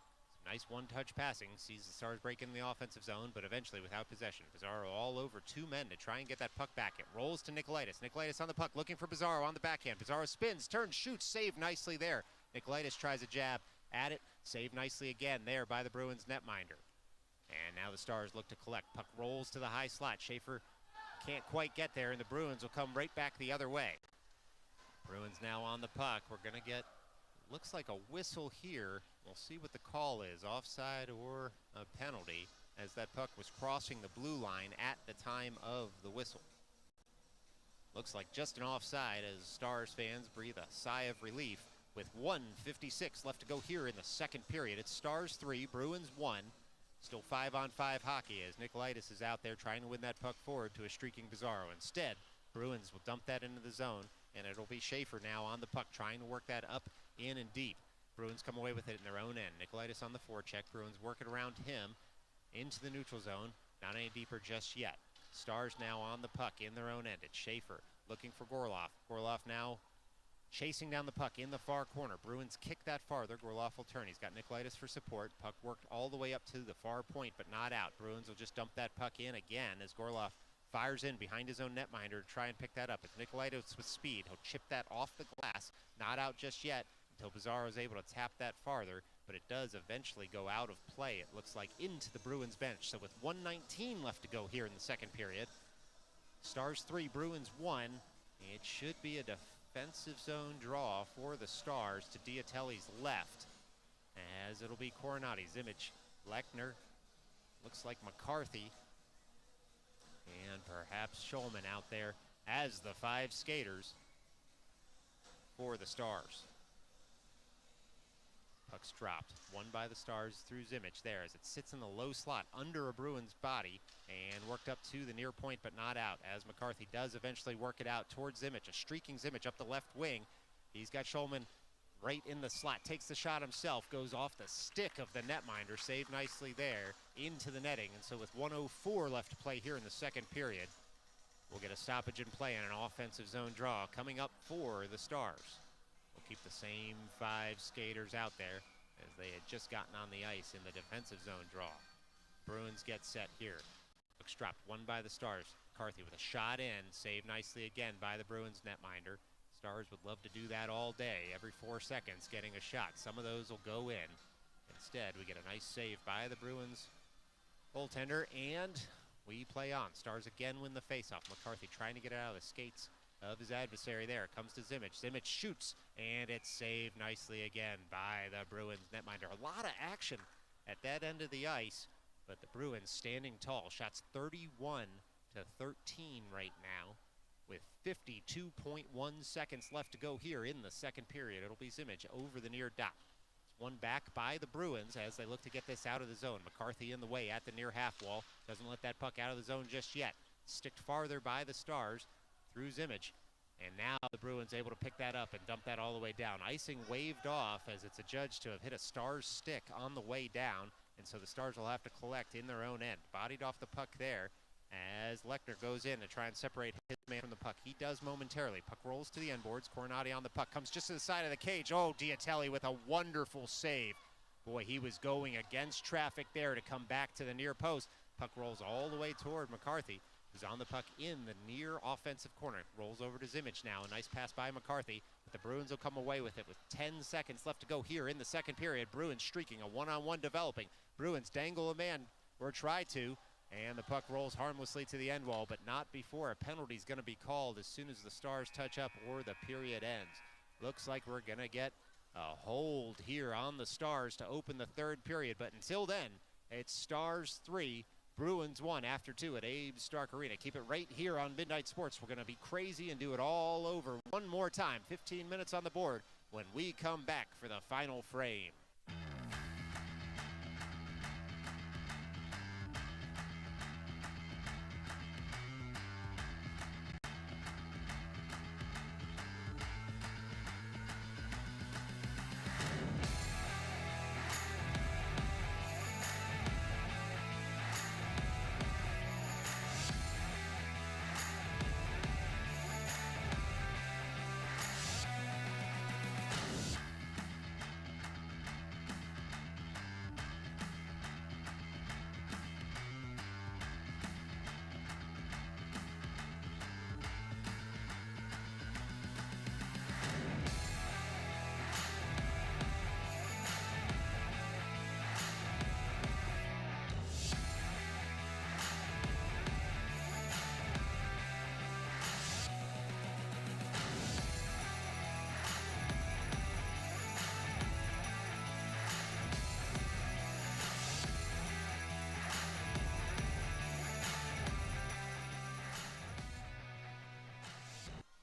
Nice one-touch passing, sees the Stars break into the offensive zone, but eventually without possession. Pizarro all over 2 men to try and get that puck back. It rolls to Nikolaitis. Nikolaitis on the puck, looking for Pizarro on the backhand. Pizarro spins, turns, shoots, save nicely there. Nikolaitis tries a jab at it, save nicely again there by the Bruins netminder. And now the Stars look to collect. Puck rolls to the high slot. Schaefer can't quite get there, and the Bruins will come right back the other way. Bruins now on the puck. We're going to get, looks like a whistle here. We'll see what the call is, offside or a penalty, as that puck was crossing the blue line at the time of the whistle. Looks like just an offside as Stars fans breathe a sigh of relief with 1:56 left to go here in the second period. It's Stars 3, Bruins 1. Still 5-on-5 hockey as Nikolaitis is out there trying to win that puck forward to a streaking Pizarro. Instead, Bruins will dump that into the zone, and it'll be Schaefer now on the puck trying to work that up, in, and deep. Bruins come away with it in their own end. Nikolaitis on the forecheck. Bruins working around him into the neutral zone. Not any deeper just yet. Stars now on the puck in their own end. It's Schaefer looking for Gorloff. Gorloff now chasing down the puck in the far corner. Bruins kick that farther. Gorloff will turn. He's got Nikolaitis for support. Puck worked all the way up to the far point, but not out. Bruins will just dump that puck in again as Gorloff fires in behind his own netminder to try and pick that up. It's Nikolaitis with speed. He'll chip that off the glass. Not out just yet until Pizarro is able to tap that farther, but it does eventually go out of play, it looks like, into the Bruins bench. So with 1:19 left to go here in the second period, Stars 3, Bruins 1. It should be a defensive zone draw for the Stars to Diatelli's left, as it'll be Coronati, Zimmich, Lechner, looks like McCarthy, and perhaps Schulman out there as the 5 skaters for the Stars. Puck's dropped, won by the Stars through Zimmich there as it sits in the low slot under a Bruins body and worked up to the near point but not out, as McCarthy does eventually work it out towards Zimmich, a streaking Zimmich up the left wing. He's got Schulman right in the slot, takes the shot himself, goes off the stick of the netminder, saved nicely there into the netting. And so with 1:04 left to play here in the second period, we'll get a stoppage in play and an offensive zone draw coming up for the Stars. We'll keep the same 5 skaters out there as they had just gotten on the ice in the defensive zone draw. Bruins get set here. Puck's dropped, won by the Stars. McCarthy with a shot in, saved nicely again by the Bruins netminder. Stars would love to do that all day, every 4 seconds getting a shot. Some of those will go in. Instead, we get a nice save by the Bruins goaltender, and we play on. Stars again win the faceoff. McCarthy trying to get it out of the skates of his adversary there. Comes to Zimmich. Zimmich shoots, and it's saved nicely again by the Bruins netminder. A lot of action at that end of the ice, but the Bruins standing tall. Shots 31 to 13 right now with 52.1 seconds left to go here in the second period. It'll be Zimmich over the near dot. It's one back by the Bruins as they look to get this out of the zone. McCarthy in the way at the near half wall. Doesn't let that puck out of the zone just yet. Sticked farther by the Stars through Zimmich. And now the Bruins able to pick that up and dump that all the way down. Icing waved off as it's adjudged to have hit a Stars stick on the way down. And so the Stars will have to collect in their own end. Bodied off the puck there as Lechner goes in to try and separate his man from the puck. He does momentarily. Puck rolls to the end boards. Coronati on the puck. Comes just to the side of the cage. Oh, Diatelli with a wonderful save. Boy, he was going against traffic there to come back to the near post. Puck rolls all the way toward McCarthy, who's on the puck in the near offensive corner. Rolls over to Zimmich now. A nice pass by McCarthy. But the Bruins will come away with it with 10 seconds left to go here in the second period. Bruins streaking, a one-on-one developing. Bruins dangle a man, or try to. And the puck rolls harmlessly to the end wall, but not before a penalty is going to be called as soon as the Stars touch up or the period ends. Looks like we're going to get a hold here on the Stars to open the third period. But until then, it's Stars 3, Bruins 1 after 2 at Abe Stark Arena. Keep it right here on Midnight Sports. We're going to be crazy and do it all over one more time. 15 minutes on the board when we come back for the final frame.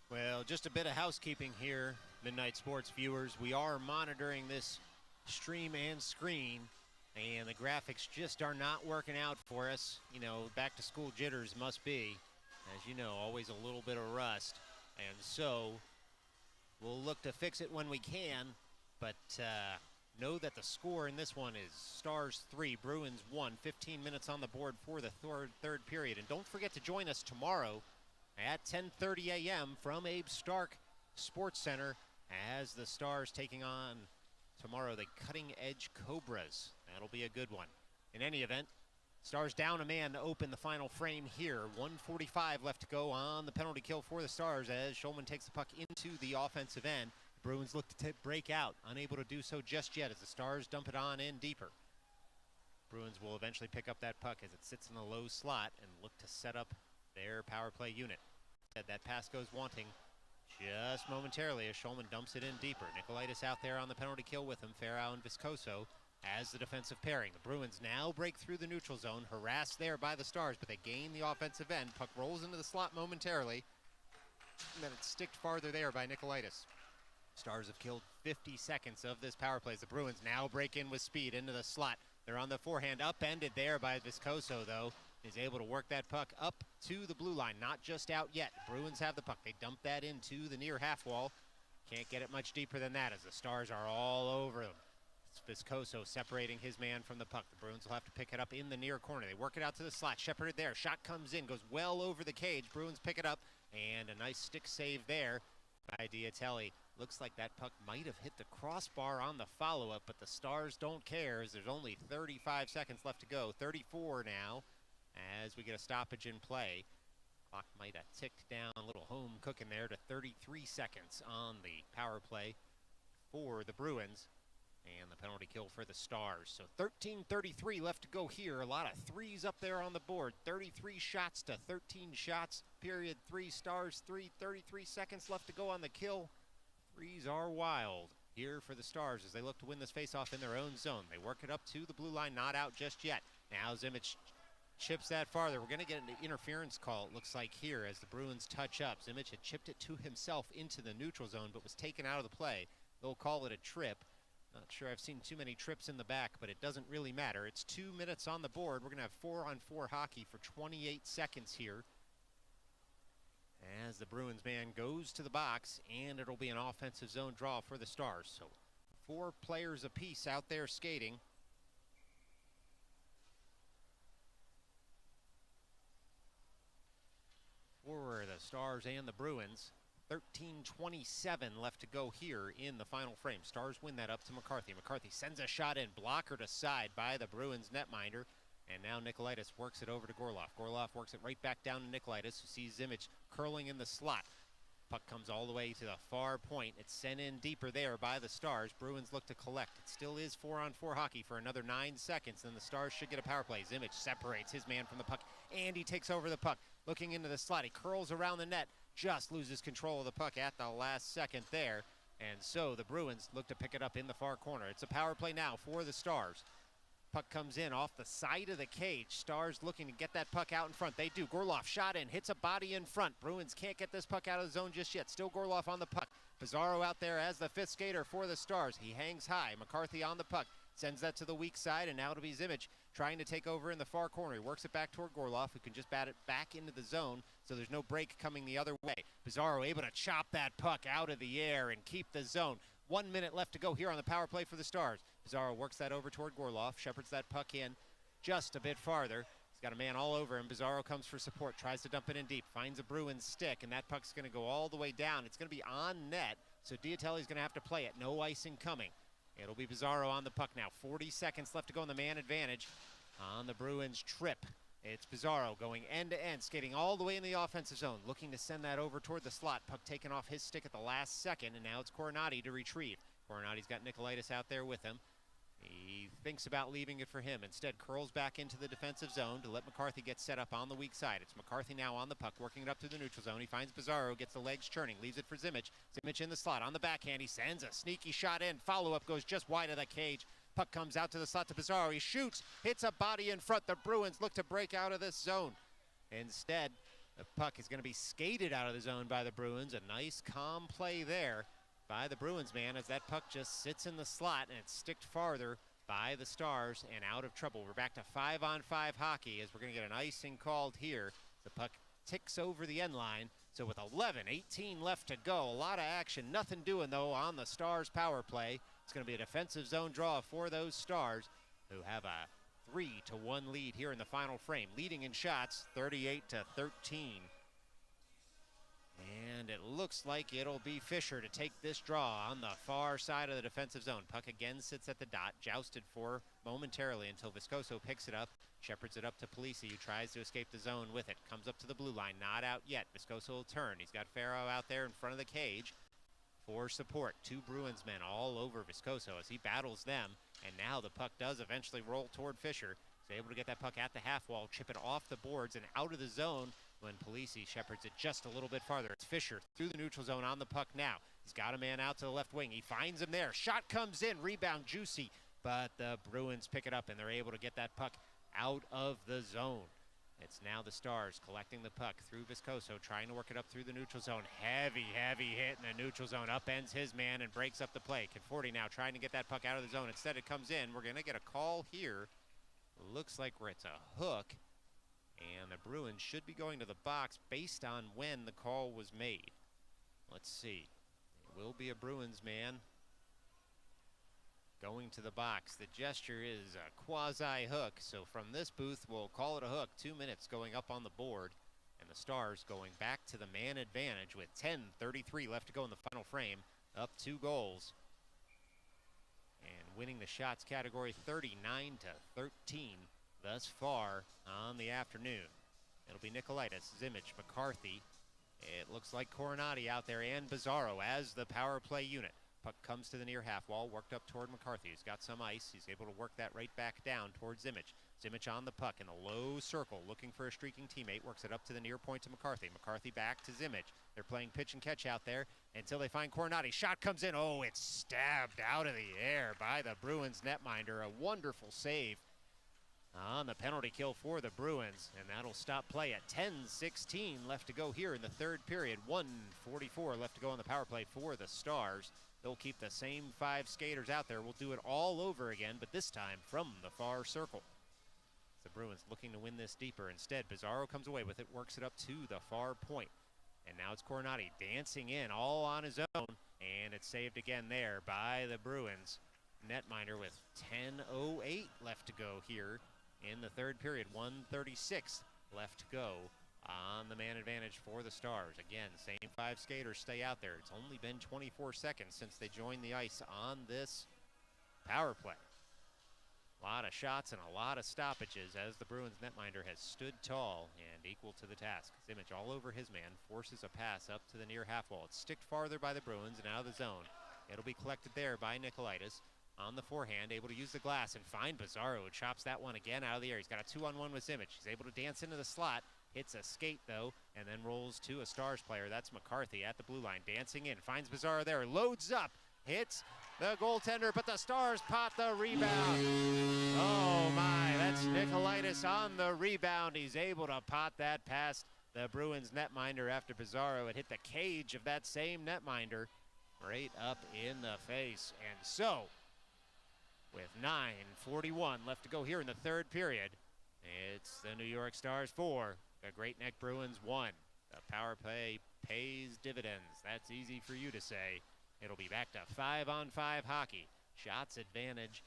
Well, just a bit of housekeeping here, Midnight Sports viewers. We are monitoring this stream and screen, and the graphics just are not working out for us. You know, back to school jitters must be, as you know, always a little bit of rust. And so we'll look to fix it when we can, but know that the score in this one is Stars 3, Bruins 1, 15 minutes on the board for the third period. And don't forget to join us tomorrow at 10:30 a.m. from Abe Stark Sports Center as the Stars taking on tomorrow the Cutting Edge Cobras. That'll be a good one. In any event, Stars down a man to open the final frame here. 1:45 left to go on the penalty kill for the Stars as Schulman takes the puck into the offensive end. The Bruins look to break out, unable to do so just yet as the Stars dump it on in deeper. Bruins will eventually pick up that puck as it sits in the low slot and look to set up their power play unit. That pass goes wanting just momentarily as Schulman dumps it in deeper. Nikolaitis out there on the penalty kill with him. Ferrao and Viscoso as the defensive pairing. The Bruins now break through the neutral zone, harassed there by the Stars, but they gain the offensive end. Puck rolls into the slot momentarily, and then it's sticked farther there by Nikolaitis. Stars have killed 50 seconds of this power play as the Bruins now break in with speed into the slot. They're on the forehand, upended there by Viscoso, though. Is able to work that puck up to the blue line, not just out yet. The Bruins have the puck. They dump that into the near half wall. Can't get it much deeper than that as the Stars are all over them. It's Viscoso separating his man from the puck. The Bruins will have to pick it up in the near corner. They work it out to the slot. Shepherded there. Shot comes in, goes well over the cage. Bruins pick it up, and a nice stick save there by Diatelli. Looks like that puck might have hit the crossbar on the follow-up, but the Stars don't care as there's only 35 seconds left to go. 34 now as we get a stoppage in play. Clock might have ticked down a little home cooking there to 33 seconds on the power play for the Bruins. And the penalty kill for the Stars. So 13:33 left to go here. A lot of threes up there on the board. 33 shots to 13 shots. Period 3, Stars 3. 33 seconds left to go on the kill. Threes are wild here for the Stars as they look to win this faceoff in their own zone. They work it up to the blue line, not out just yet. Now Zimmich chips that farther. We're going to get an interference call, it looks like here, as the Bruins touch up. Zimmich had chipped it to himself into the neutral zone, but was taken out of the play. They'll call it a trip. Not sure I've seen too many trips in the back, but it doesn't really matter. It's 2 minutes on the board. We're going to have 4-on-4 hockey for 28 seconds here as the Bruins man goes to the box, and it'll be an offensive zone draw for the Stars. So 4 players apiece out there skating. For the Stars and the Bruins. 13:27 left to go here in the final frame. Stars win that up to McCarthy. McCarthy sends a shot in, blockered aside by the Bruins netminder. And now Nikolaitis works it over to Gorloff. Gorloff works it right back down to Nikolaitis, who sees Zimmich curling in the slot. Puck comes all the way to the far point. It's sent in deeper there by the Stars. Bruins look to collect. It still is 4-on-4 hockey for another 9 seconds. Then the Stars should get a power play. Zimmich separates his man from the puck, and he takes over the puck. Looking into the slot, he curls around the net. Just loses control of the puck at the last second there. And so the Bruins look to pick it up in the far corner. It's a power play now for the Stars. Puck comes in off the side of the cage. Stars looking to get that puck out in front. They do. Gorloff shot in, hits a body in front. Bruins can't get this puck out of the zone just yet. Still Gorloff on the puck. Pizarro out there as the 5th skater for the Stars. He hangs high. McCarthy on the puck. Sends that to the weak side, and now it'll be Zimmich trying to take over in the far corner. He works it back toward Gorloff, who can just bat it back into the zone, so there's no break coming the other way. Pizarro able to chop that puck out of the air and keep the zone. 1 minute left to go here on the power play for the Stars. Pizarro works that over toward Gorloff, shepherds that puck in just a bit farther. He's got a man all over him. Pizarro comes for support, tries to dump it in deep, finds a Bruins stick, and that puck's going to go all the way down. It's going to be on net, so Diatelli's going to have to play it. No icing coming. It'll be Pizarro on the puck now. 40 seconds left to go in the man advantage on the Bruins trip. It's Pizarro going end-to-end, skating all the way in the offensive zone, looking to send that over toward the slot. Puck taken off his stick at the last second, and now it's Coronati to retrieve. Coronati's got Nikolaitis out there with him. He thinks about leaving it for him. Instead, curls back into the defensive zone to let McCarthy get set up on the weak side. It's McCarthy now on the puck, working it up through the neutral zone. He finds Pizarro, gets the legs churning, leaves it for Zimmich. Zimmich in the slot on the backhand. He sends a sneaky shot in. Follow-up goes just wide of the cage. Puck comes out to the slot to Pizarro. He shoots, hits a body in front. The Bruins look to break out of this zone. Instead, the puck is going to be skated out of the zone by the Bruins. A nice, calm play there by the Bruins man as that puck just sits in the slot, and it's sticked farther by the Stars and out of trouble. We're back to 5-on-5 hockey as we're going to get an icing called here. The puck ticks over the end line. So with 11:18 left to go, a lot of action. Nothing doing, though, on the Stars power play. It's going to be a defensive zone draw for those Stars, who have a 3-1 lead here in the final frame. Leading in shots, 38-13. And it looks like it'll be Fisher to take this draw on the far side of the defensive zone. Puck again sits at the dot, jousted for momentarily until Viscoso picks it up, shepherds it up to Polisi, who tries to escape the zone with it. Comes up to the blue line, not out yet. Viscoso will turn. He's got Farrow out there in front of the cage for support. 2 Bruins men all over Viscoso as he battles them. And now the puck does eventually roll toward Fisher. He's able to get that puck at the half wall, chip it off the boards and out of the zone when Polisi shepherds it just a little bit farther. It's Fisher through the neutral zone on the puck now. He's got a man out to the left wing. He finds him there. Shot comes in. Rebound juicy. But the Bruins pick it up, and they're able to get that puck out of the zone. It's now the Stars collecting the puck through Viscoso, trying to work it up through the neutral zone. Heavy hit in the neutral zone. Upends his man and breaks up the play. Conforti now trying to get that puck out of the zone. Instead, it comes in. We're going to get a call here. Looks like it's a hook. And the Bruins should be going to the box based on when the call was made. Let's see. It will be a Bruins man going to the box. The gesture is a quasi-hook, so from this booth, we'll call it a hook. 2 minutes going up on the board, and the Stars going back to the man advantage with 10:33 left to go in the final frame, up 2 goals. And winning the shots category 39-13 thus far on the afternoon. It'll be Nikolaitis, Zimmich, McCarthy, It looks like Coronati out there and Bizarro as the power play unit. Puck comes to the near half wall, worked up toward McCarthy. He's got some ice. He's able to work that right back down towards Zimmich. Zimmich on the puck in a low circle, looking for a streaking teammate. Works it up to the near point to McCarthy. McCarthy back to Zimmich. They're playing pitch and catch out there until they find Coronati. Shot comes in. Oh, it's stabbed out of the air by the Bruins netminder. A wonderful save on the penalty kill for the Bruins, and that'll stop play at 10:16 left to go here in the third period. 1:44 left to go on the power play for the Stars. They'll keep the same 5 skaters out there. We'll do it all over again, but this time from the far circle. The Bruins looking to win this deeper. Instead, Bizarro comes away with it, works it up to the far point. And now it's Coronati dancing in all on his own, and it's saved again there by the Bruins. Netminder with 10:08 left to go here in the third period. 1:36 left to go on the man advantage for the Stars. Again, same 5 skaters stay out there. It's only been 24 seconds since they joined the ice on this power play. A lot of shots and a lot of stoppages as the Bruins netminder has stood tall and equal to the task. Zimmich all over his man, forces a pass up to the near half wall. It's sticked farther by the Bruins and out of the zone. It'll be collected there by Nikolaitis. On the forehand, able to use the glass and find Bizarro, who chops that one again out of the air. He's got a 2-on-1 with Zimmich. He's able to dance into the slot, hits a skate though, and then rolls to a Stars player. That's McCarthy at the blue line, dancing in, finds Bizarro there, loads up, hits the goaltender, but the Stars pot the rebound. Oh my, that's Nikolaitis on the rebound. He's able to pot that past the Bruins netminder after Bizarro had hit the cage of that same netminder right up in the face. And so, with 9:41 left to go here in the third period, it's the New York Stars 4, the Great Neck Bruins 1. The power play pays dividends. That's easy for you to say. It'll be back to 5-on-5 hockey. Shots advantage,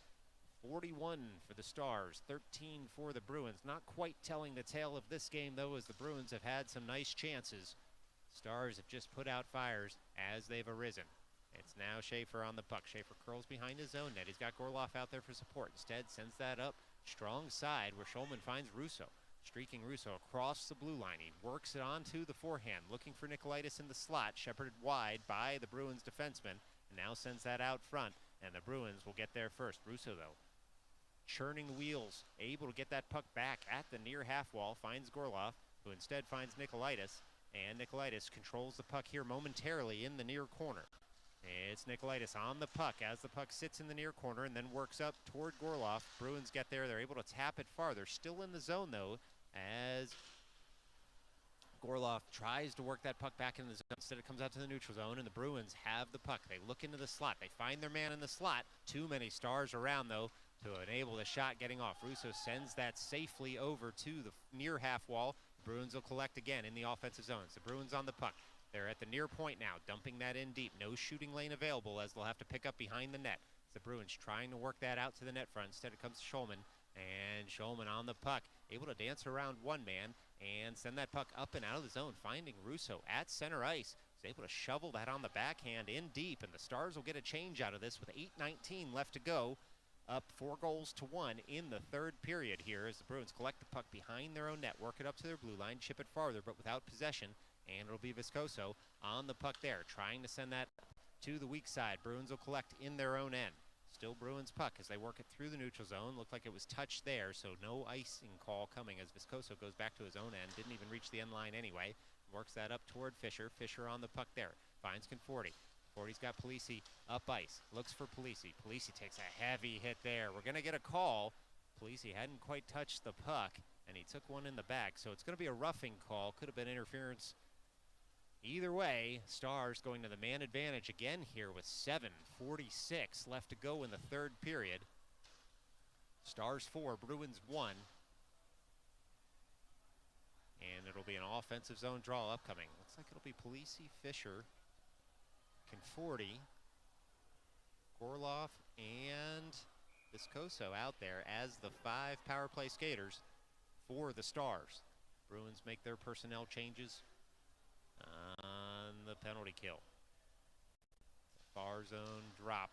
41 for the Stars, 13 for the Bruins. Not quite telling the tale of this game, though, as the Bruins have had some nice chances. Stars have just put out fires as they've arisen. It's now Schaefer on the puck. Schaefer curls behind his own net. He's got Gorloff out there for support. Instead, sends that up strong side where Schulman finds Russo. Streaking Russo across the blue line. He works it onto the forehand, looking for Nikolaitis in the slot, shepherded wide by the Bruins defenseman, and now sends that out front, and the Bruins will get there first. Russo, though, churning the wheels, able to get that puck back at the near half wall, finds Gorloff, who instead finds Nikolaitis, and Nikolaitis controls the puck here momentarily in the near corner. It's Nikolaitis on the puck as the puck sits in the near corner and then works up toward Gorloff. Bruins get there. They're able to tap it farther. Still in the zone, though, as Gorloff tries to work that puck back into the zone. Instead, it comes out to the neutral zone, and the Bruins have the puck. They look into the slot. They find their man in the slot. Too many Stars around, though, to enable the shot getting off. Russo sends that safely over to the near half wall. The Bruins will collect again in the offensive zones. The Bruins on the puck. They're at the near point now, dumping that in deep. No shooting lane available as they'll have to pick up behind the net. The Bruins trying to work that out to the net front. Instead, it comes to Schulman, and Schulman on the puck, able to dance around one man and send that puck up and out of the zone, finding Russo at center ice. He's able to shovel that on the backhand in deep, and the Stars will get a change out of this with 8:19 left to go. Up 4-1 in the third period here as the Bruins collect the puck behind their own net, work it up to their blue line, chip it farther, but without possession. And it'll be Viscoso on the puck there, trying to send that to the weak side. Bruins will collect in their own end. Still Bruins puck as they work it through the neutral zone. Looked like it was touched there, so no icing call coming as Viscoso goes back to his own end. Didn't even reach the end line anyway. Works that up toward Fisher. Fisher on the puck there. Finds Conforti. Conforti's got Polisi up ice. Looks for Polisi. Polisi takes a heavy hit there. We're going to get a call. Polisi hadn't quite touched the puck, and he took one in the back, so it's going to be a roughing call. Could have been interference. Either way, Stars going to the man advantage again here with 7:46 left to go in the third period. Stars 4, Bruins 1. And it'll be an offensive zone draw upcoming. Looks like it'll be Polisi, Fisher, Conforti, Gorloff, and Viscoso out there as the 5 power play skaters for the Stars. Bruins make their personnel changes on the penalty kill. Far zone drop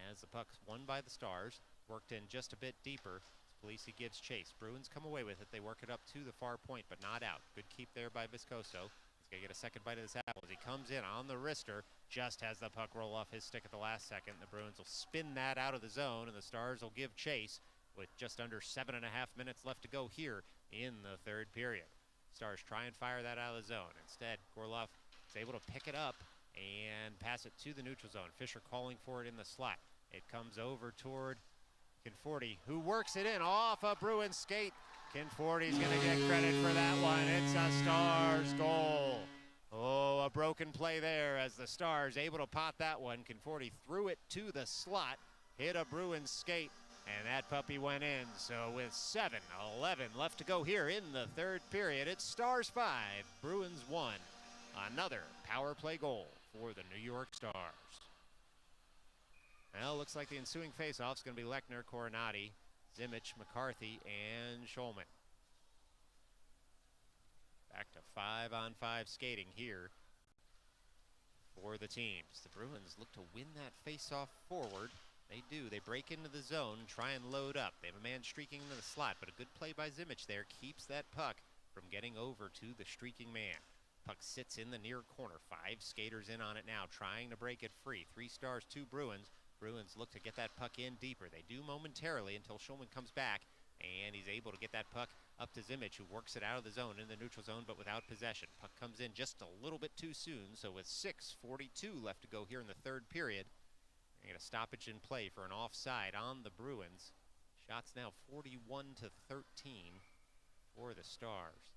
as the puck's won by the Stars. Worked in just a bit deeper. Polisi gives chase. Bruins come away with it. They work it up to the far point, but not out. Good keep there by Viscoso. Gonna get a second bite of this apple as he comes in on the wrister, just has the puck roll off his stick at the last second. The Bruins will spin that out of the zone, and the Stars will give chase with just under 7.5 minutes left to go here in the third period. Stars try and fire that out of the zone. Instead, Gorloff is able to pick it up and pass it to the neutral zone. Fisher calling for it in the slot. It comes over toward Conforti, who works it in off a Bruins skate. Conforti's going to get credit for that one. It's a Stars goal. Oh, a broken play there as the Stars able to pot that one. Conforti threw it to the slot, hit a Bruins skate, and that puppy went in. So with 7:11 left to go here in the third period, it's Stars 5, Bruins 1. Another power play goal for the New York Stars. Well, looks like the ensuing faceoff is going to be Lechner, Coronati, Zimmich, McCarthy, and Schulman. Back to 5-on-5 skating here for the teams. The Bruins look to win that faceoff forward. They do. They break into the zone, try and load up. They have a man streaking into the slot, but a good play by Zimmich there keeps that puck from getting over to the streaking man. Puck sits in the near corner. 5 skaters in on it now, trying to break it free. 3 Stars, 2 Bruins. Bruins look to get that puck in deeper. They do momentarily until Schulman comes back, and he's able to get that puck up to Zimmich, who works it out of the zone in the neutral zone, but without possession. Puck comes in just a little bit too soon, so with 6:42 left to go here in the third period, they get a stoppage in play for an offside on the Bruins. Shots now 41-13 for the Stars.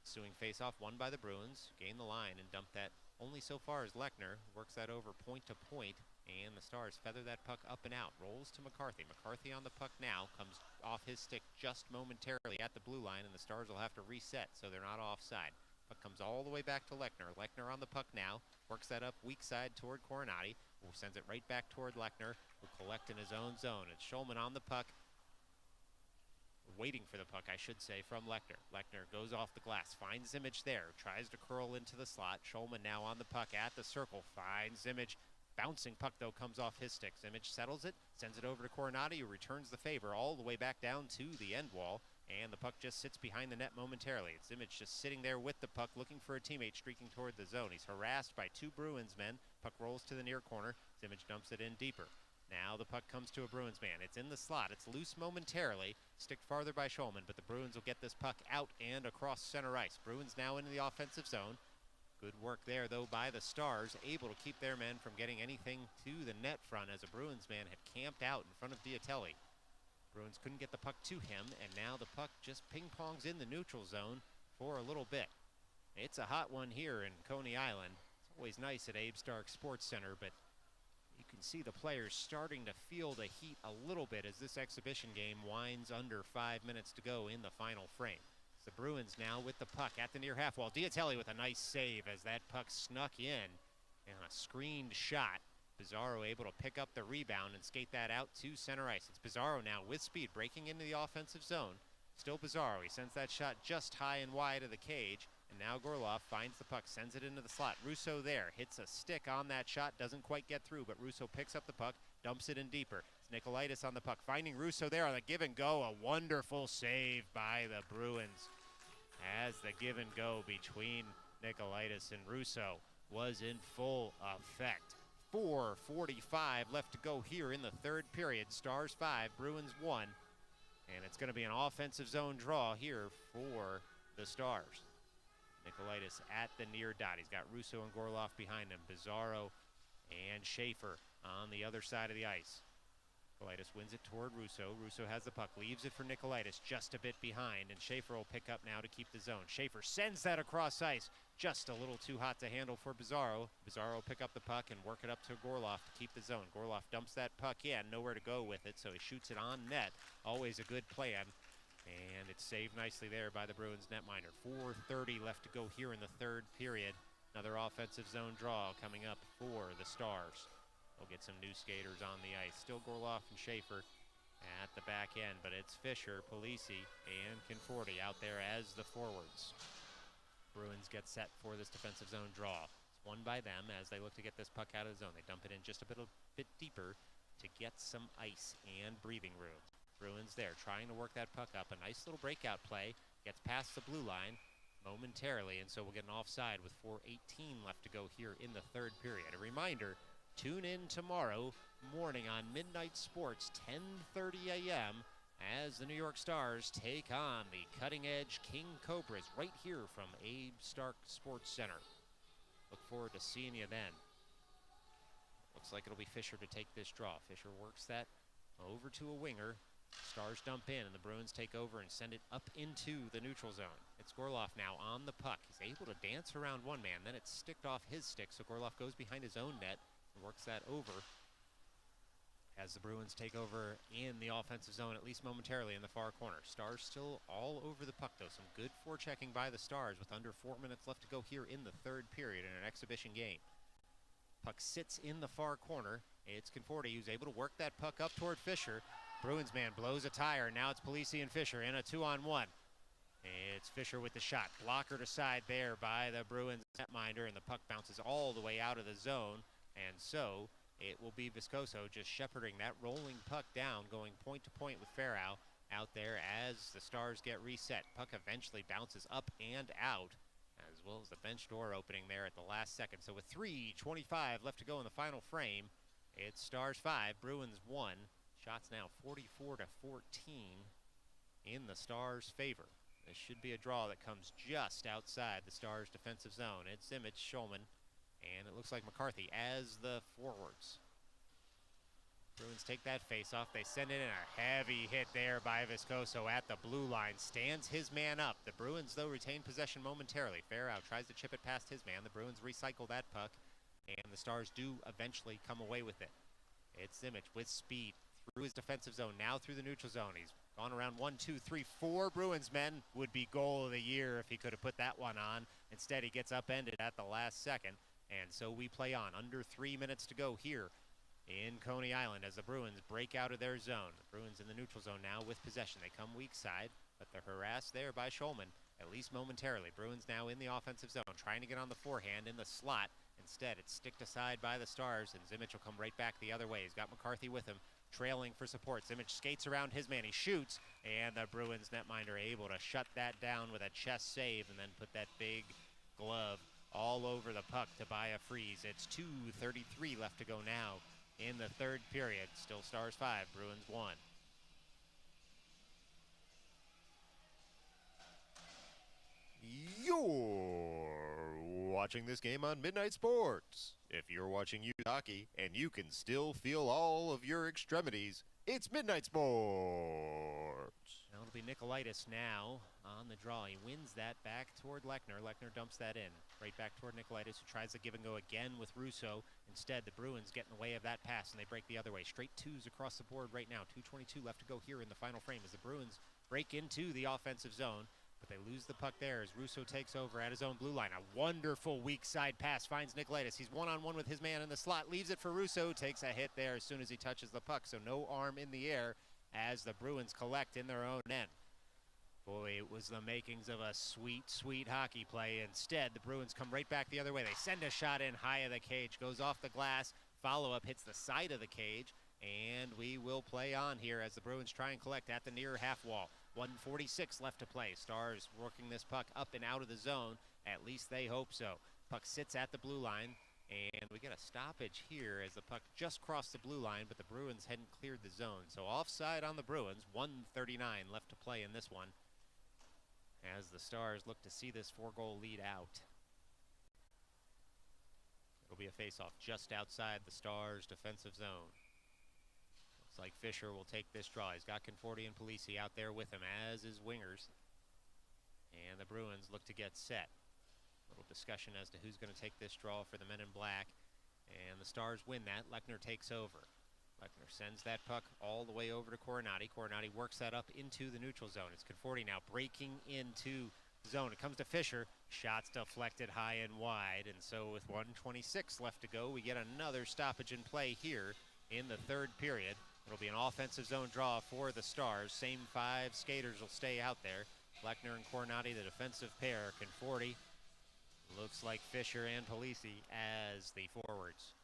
Ensuing faceoff won by the Bruins. Gain the line and dump that only so far as Lechner works that over point to point, and the Stars feather that puck up and out. Rolls to McCarthy. McCarthy on the puck now, comes off his stick just momentarily at the blue line, and the Stars will have to reset so they're not offside. Puck comes all the way back to Lechner. Lechner on the puck now, works that up weak side toward Coronati, who sends it right back toward Lechner, who collect in his own zone. It's Schulman on the puck, waiting for the puck, I should say, from Lechner. Lechner goes off the glass, finds Zimmich there, tries to curl into the slot. Schulman now on the puck at the circle, finds Zimmich. Bouncing puck, though, comes off his stick. Zimmich settles it, sends it over to Coronati, who returns the favor all the way back down to the end wall, and the puck just sits behind the net momentarily. It's Zimmich just sitting there with the puck, looking for a teammate streaking toward the zone. He's harassed by 2 Bruins men. Puck rolls to the near corner. Zimmich dumps it in deeper. Now the puck comes to a Bruins man. It's in the slot. It's loose momentarily. Stick farther by Schulman, but the Bruins will get this puck out and across center ice. Bruins now into the offensive zone. Good work there, though, by the Stars, able to keep their men from getting anything to the net front as a Bruins man had camped out in front of Diatelli. Bruins couldn't get the puck to him, and now the puck just ping-pongs in the neutral zone for a little bit. It's a hot one here in Coney Island. It's always nice at Abe Stark Sports Center, but you can see the players starting to feel the heat a little bit as this exhibition game winds under 5 minutes to go in the final frame. It's the Bruins now with the puck at the near half wall. Diatelli with a nice save as that puck snuck in and a screened shot. Pizarro able to pick up the rebound and skate that out to center ice. It's Pizarro now with speed, breaking into the offensive zone. Still Pizarro. He sends that shot just high and wide of the cage. And now Gorloff finds the puck, sends it into the slot. Russo there, hits a stick on that shot, doesn't quite get through, but Russo picks up the puck, dumps it in deeper. It's Nikolaitis on the puck, finding Russo there on the give and go. A wonderful save by the Bruins as the give and go between Nikolaitis and Russo was in full effect. 4:45 left to go here in the third period. Stars 5, Bruins 1. And it's going to be an offensive zone draw here for the Stars. Nikolaitis at the near dot. He's got Russo and Gorloff behind him. Pizarro and Schaefer on the other side of the ice. Nikolaitis wins it toward Russo. Russo has the puck, leaves it for Nikolaitis just a bit behind, and Schaefer will pick up now to keep the zone. Schaefer sends that across ice, just a little too hot to handle for Pizarro. Pizarro will pick up the puck and work it up to Gorloff to keep the zone. Gorloff dumps that puck in, nowhere to go with it, so he shoots it on net. Always a good plan. And it's saved nicely there by the Bruins netminder. 4:30 left to go here in the third period. Another offensive zone draw coming up for the Stars. They'll get some new skaters on the ice. Still Gorloff and Schaefer at the back end, but it's Fisher, Polisi, and Conforti out there as the forwards. Bruins get set for this defensive zone draw. It's won by them as they look to get this puck out of the zone. They dump it in just a bit deeper to get some ice and breathing room. Bruins there trying to work that puck up. A nice little breakout play. Gets past the blue line. momentarily, and so we'll get an offside with 4:18 left to go here in the third period. A reminder, tune in tomorrow morning on Midnight Sports, 10:30 a.m., as the New York Stars take on the cutting-edge King Cobras right here from Abe Stark Sports Center. Look forward to seeing you then. Looks like it'll be Fisher to take this draw. Fisher works that over to a winger. Stars dump in, and the Bruins take over and send it up into the neutral zone. It's Gorloff now on the puck. He's able to dance around one man, then it's sticked off his stick, so Gorloff goes behind his own net and works that over as the Bruins take over in the offensive zone, at least momentarily in the far corner. Stars still all over the puck, though. Some good forechecking by the Stars with under 4 minutes left to go here in the third period in an exhibition game. Puck sits in the far corner. It's Conforti who's able to work that puck up toward Fisher. Bruins man blows a tire. Now it's Polisi and Fisher in a 2-on-1. It's Fisher with the shot. Blockered aside there by the Bruins netminder, and the puck bounces all the way out of the zone. And so it will be Viscoso just shepherding that rolling puck down, going point to point with Farrow out there as the Stars get reset. Puck eventually bounces up and out, as well as the bench door opening there at the last second. So with 3:25 left to go in the final frame, it's Stars 5, Bruins 1. Shots now 44-14 in the Stars' favor. This should be a draw that comes just outside the Stars' defensive zone. It's Zimmich, Schulman, and it looks like McCarthy as the forwards. Bruins take that face-off. They send it in. A heavy hit there by Viscoso at the blue line. Stands his man up. The Bruins, though, retain possession momentarily. Farrow tries to chip it past his man. The Bruins recycle that puck, and the Stars do eventually come away with it. It's Zimmich with speed through his defensive zone, now through the neutral zone. He's gone around 1, 2, 3, 4 Bruins men. Would be goal of the year if he could have put that one on. Instead, he gets upended at the last second. And so we play on. Under 3 minutes to go here in Coney Island as the Bruins break out of their zone. The Bruins in the neutral zone now with possession. They come weak side, but they're harassed there by Schulman, at least momentarily. Bruins now in the offensive zone, trying to get on the forehand in the slot. Instead, it's sticked aside by the Stars, and Zimmich will come right back the other way. He's got McCarthy with him, trailing for support. Zimmich skates around his man. He shoots, and the Bruins netminder able to shut that down with a chest save and then put that big glove all over the puck to buy a freeze. It's 2:33 left to go now in the third period. Still Stars 5, Bruins 1. You're watching this game on Midnight Sports. If you're watching youth hockey and you can still feel all of your extremities, it's Midnight Sports. Now it'll be Nikolaitis now on the draw. He wins that back toward Lechner. Lechner dumps that in. Right back toward Nikolaitis, who tries to give and go again with Russo. Instead, the Bruins get in the way of that pass, and they break the other way. Straight twos across the board right now. 2:22 left to go here in the final frame as the Bruins break into the offensive zone. But they lose the puck there as Russo takes over at his own blue line. A wonderful weak side pass finds Nikolaitis. He's one-on-one with his man in the slot. Leaves it for Russo. Takes a hit there as soon as he touches the puck. So no arm in the air as the Bruins collect in their own end. Boy, it was the makings of a sweet, sweet hockey play. Instead, the Bruins come right back the other way. They send a shot in high of the cage. Goes off the glass. Follow-up hits the side of the cage. And we will play on here as the Bruins try and collect at the near half wall. 1:46 left to play. Stars working this puck up and out of the zone. At least they hope so. Puck sits at the blue line. And we get a stoppage here as the puck just crossed the blue line, but the Bruins hadn't cleared the zone. So offside on the Bruins. 1:39 left to play in this one, as the Stars look to see this 4-goal lead out. It'll be a face-off just outside the Stars' defensive zone. Looks like Fisher will take this draw. He's got Conforti and Polisi out there with him, as is wingers. And the Bruins look to get set. A little discussion as to who's going to take this draw for the men in black. And the Stars win that. Lechner takes over. Lechner sends that puck all the way over to Coronati. Coronati works that up into the neutral zone. It's Conforti now breaking into the zone. It comes to Fisher. Shots deflected high and wide. And so with 1:26 left to go, we get another stoppage in play here in the third period. It'll be an offensive zone draw for the Stars. Same 5 skaters will stay out there. Lechner and Coronati, the defensive pair. Conforti, looks like Fisher and Polisi as the forwards.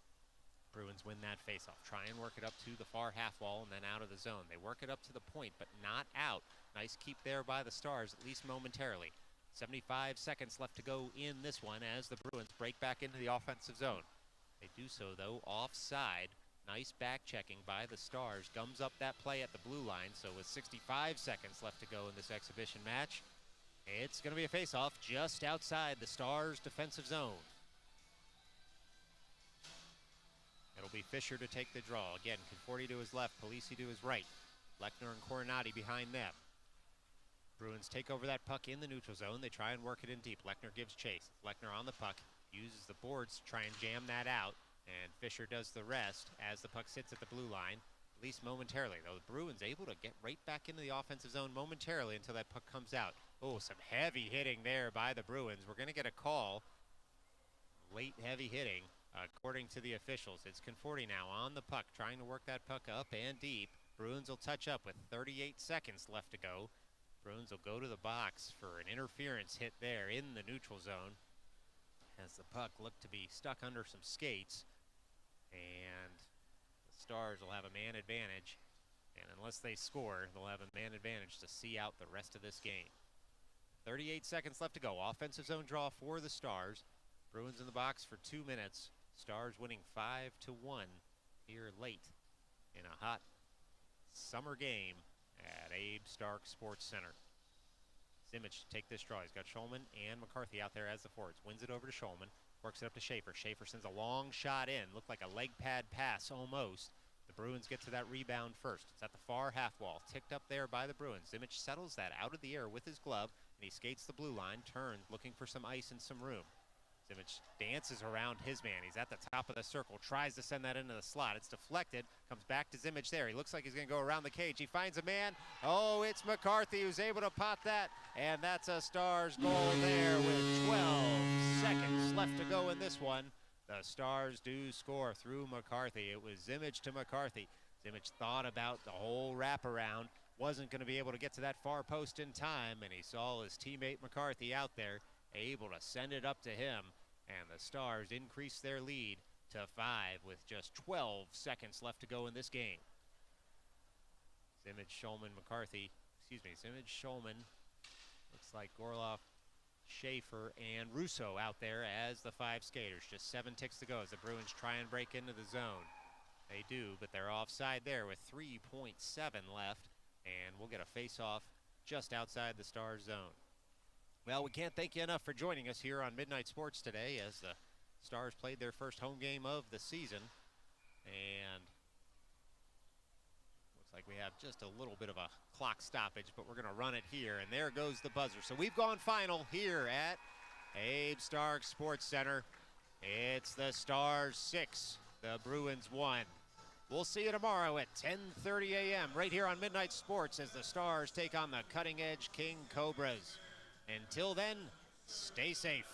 Bruins win that faceoff. Try and work it up to the far half wall and then out of the zone. They work it up to the point, but not out. Nice keep there by the Stars, at least momentarily. 75 seconds left to go in this one as the Bruins break back into the offensive zone. They do so, though, offside. Nice back checking by the Stars. Gums up that play at the blue line, so with 65 seconds left to go in this exhibition match, it's going to be a face-off just outside the Stars' defensive zone. It'll be Fisher to take the draw. Again, Conforti to his left, Polisi to his right. Lechner and Coronati behind them. Bruins take over that puck in the neutral zone. They try and work it in deep. Lechner gives chase. Lechner on the puck, uses the boards to try and jam that out, and Fisher does the rest as the puck sits at the blue line, at least momentarily, though. The Bruins able to get right back into the offensive zone momentarily until that puck comes out. Oh, some heavy hitting there by the Bruins. We're going to get a call. Late heavy hitting, according to the officials. It's Conforti now on the puck, trying to work that puck up and deep. Bruins will touch up with 38 seconds left to go. Bruins will go to the box for an interference hit there in the neutral zone as the puck looked to be stuck under some skates, and the Stars will have a man advantage, and unless they score, they'll have a man advantage to see out the rest of this game. 38 seconds left to go. Offensive zone draw for the Stars. Bruins in the box for 2 minutes. Stars winning 5-1 here late in a hot summer game at Abe Stark Sports Center. Zimmich to take this draw. He's got Schulman and McCarthy out there as the forwards. Wins it over to Schulman. Works it up to Schaefer. Schaefer sends a long shot in. Looked like a leg pad pass almost. The Bruins get to that rebound first. It's at the far half wall. Ticked up there by the Bruins. Zimmich settles that out of the air with his glove, and he skates the blue line, turns, looking for some ice and some room. Zimmich dances around his man. He's at the top of the circle, tries to send that into the slot. It's deflected, comes back to Zimmich there. He looks like he's going to go around the cage. He finds a man. Oh, it's McCarthy who's able to pot that, and that's a Stars goal there with 12 seconds left to go in this one. The Stars do score through McCarthy. It was Zimmich to McCarthy. Zimmich thought about the whole wraparound, wasn't going to be able to get to that far post in time, and he saw his teammate McCarthy out there, able to send it up to him. And the Stars increase their lead to 5 with just 12 seconds left to go in this game. Zimmich, Schulman, McCarthy. Zimmich, Schulman. Looks like Gorloff, Schaefer, and Russo out there as the 5 skaters. Just 7 ticks to go as the Bruins try and break into the zone. They do, but they're offside there with 3.7 left. And we'll get a face-off just outside the Stars zone. Well, we can't thank you enough for joining us here on Midnight Sports today as the Stars played their first home game of the season. And looks like we have just a little bit of a clock stoppage, but we're going to run it here. And there goes the buzzer. So we've gone final here at Abe Stark Sports Center. It's the Stars 6, the Bruins 1. We'll see you tomorrow at 10:30 a.m. right here on Midnight Sports as the Stars take on the cutting-edge King Cobras. Until then, stay safe.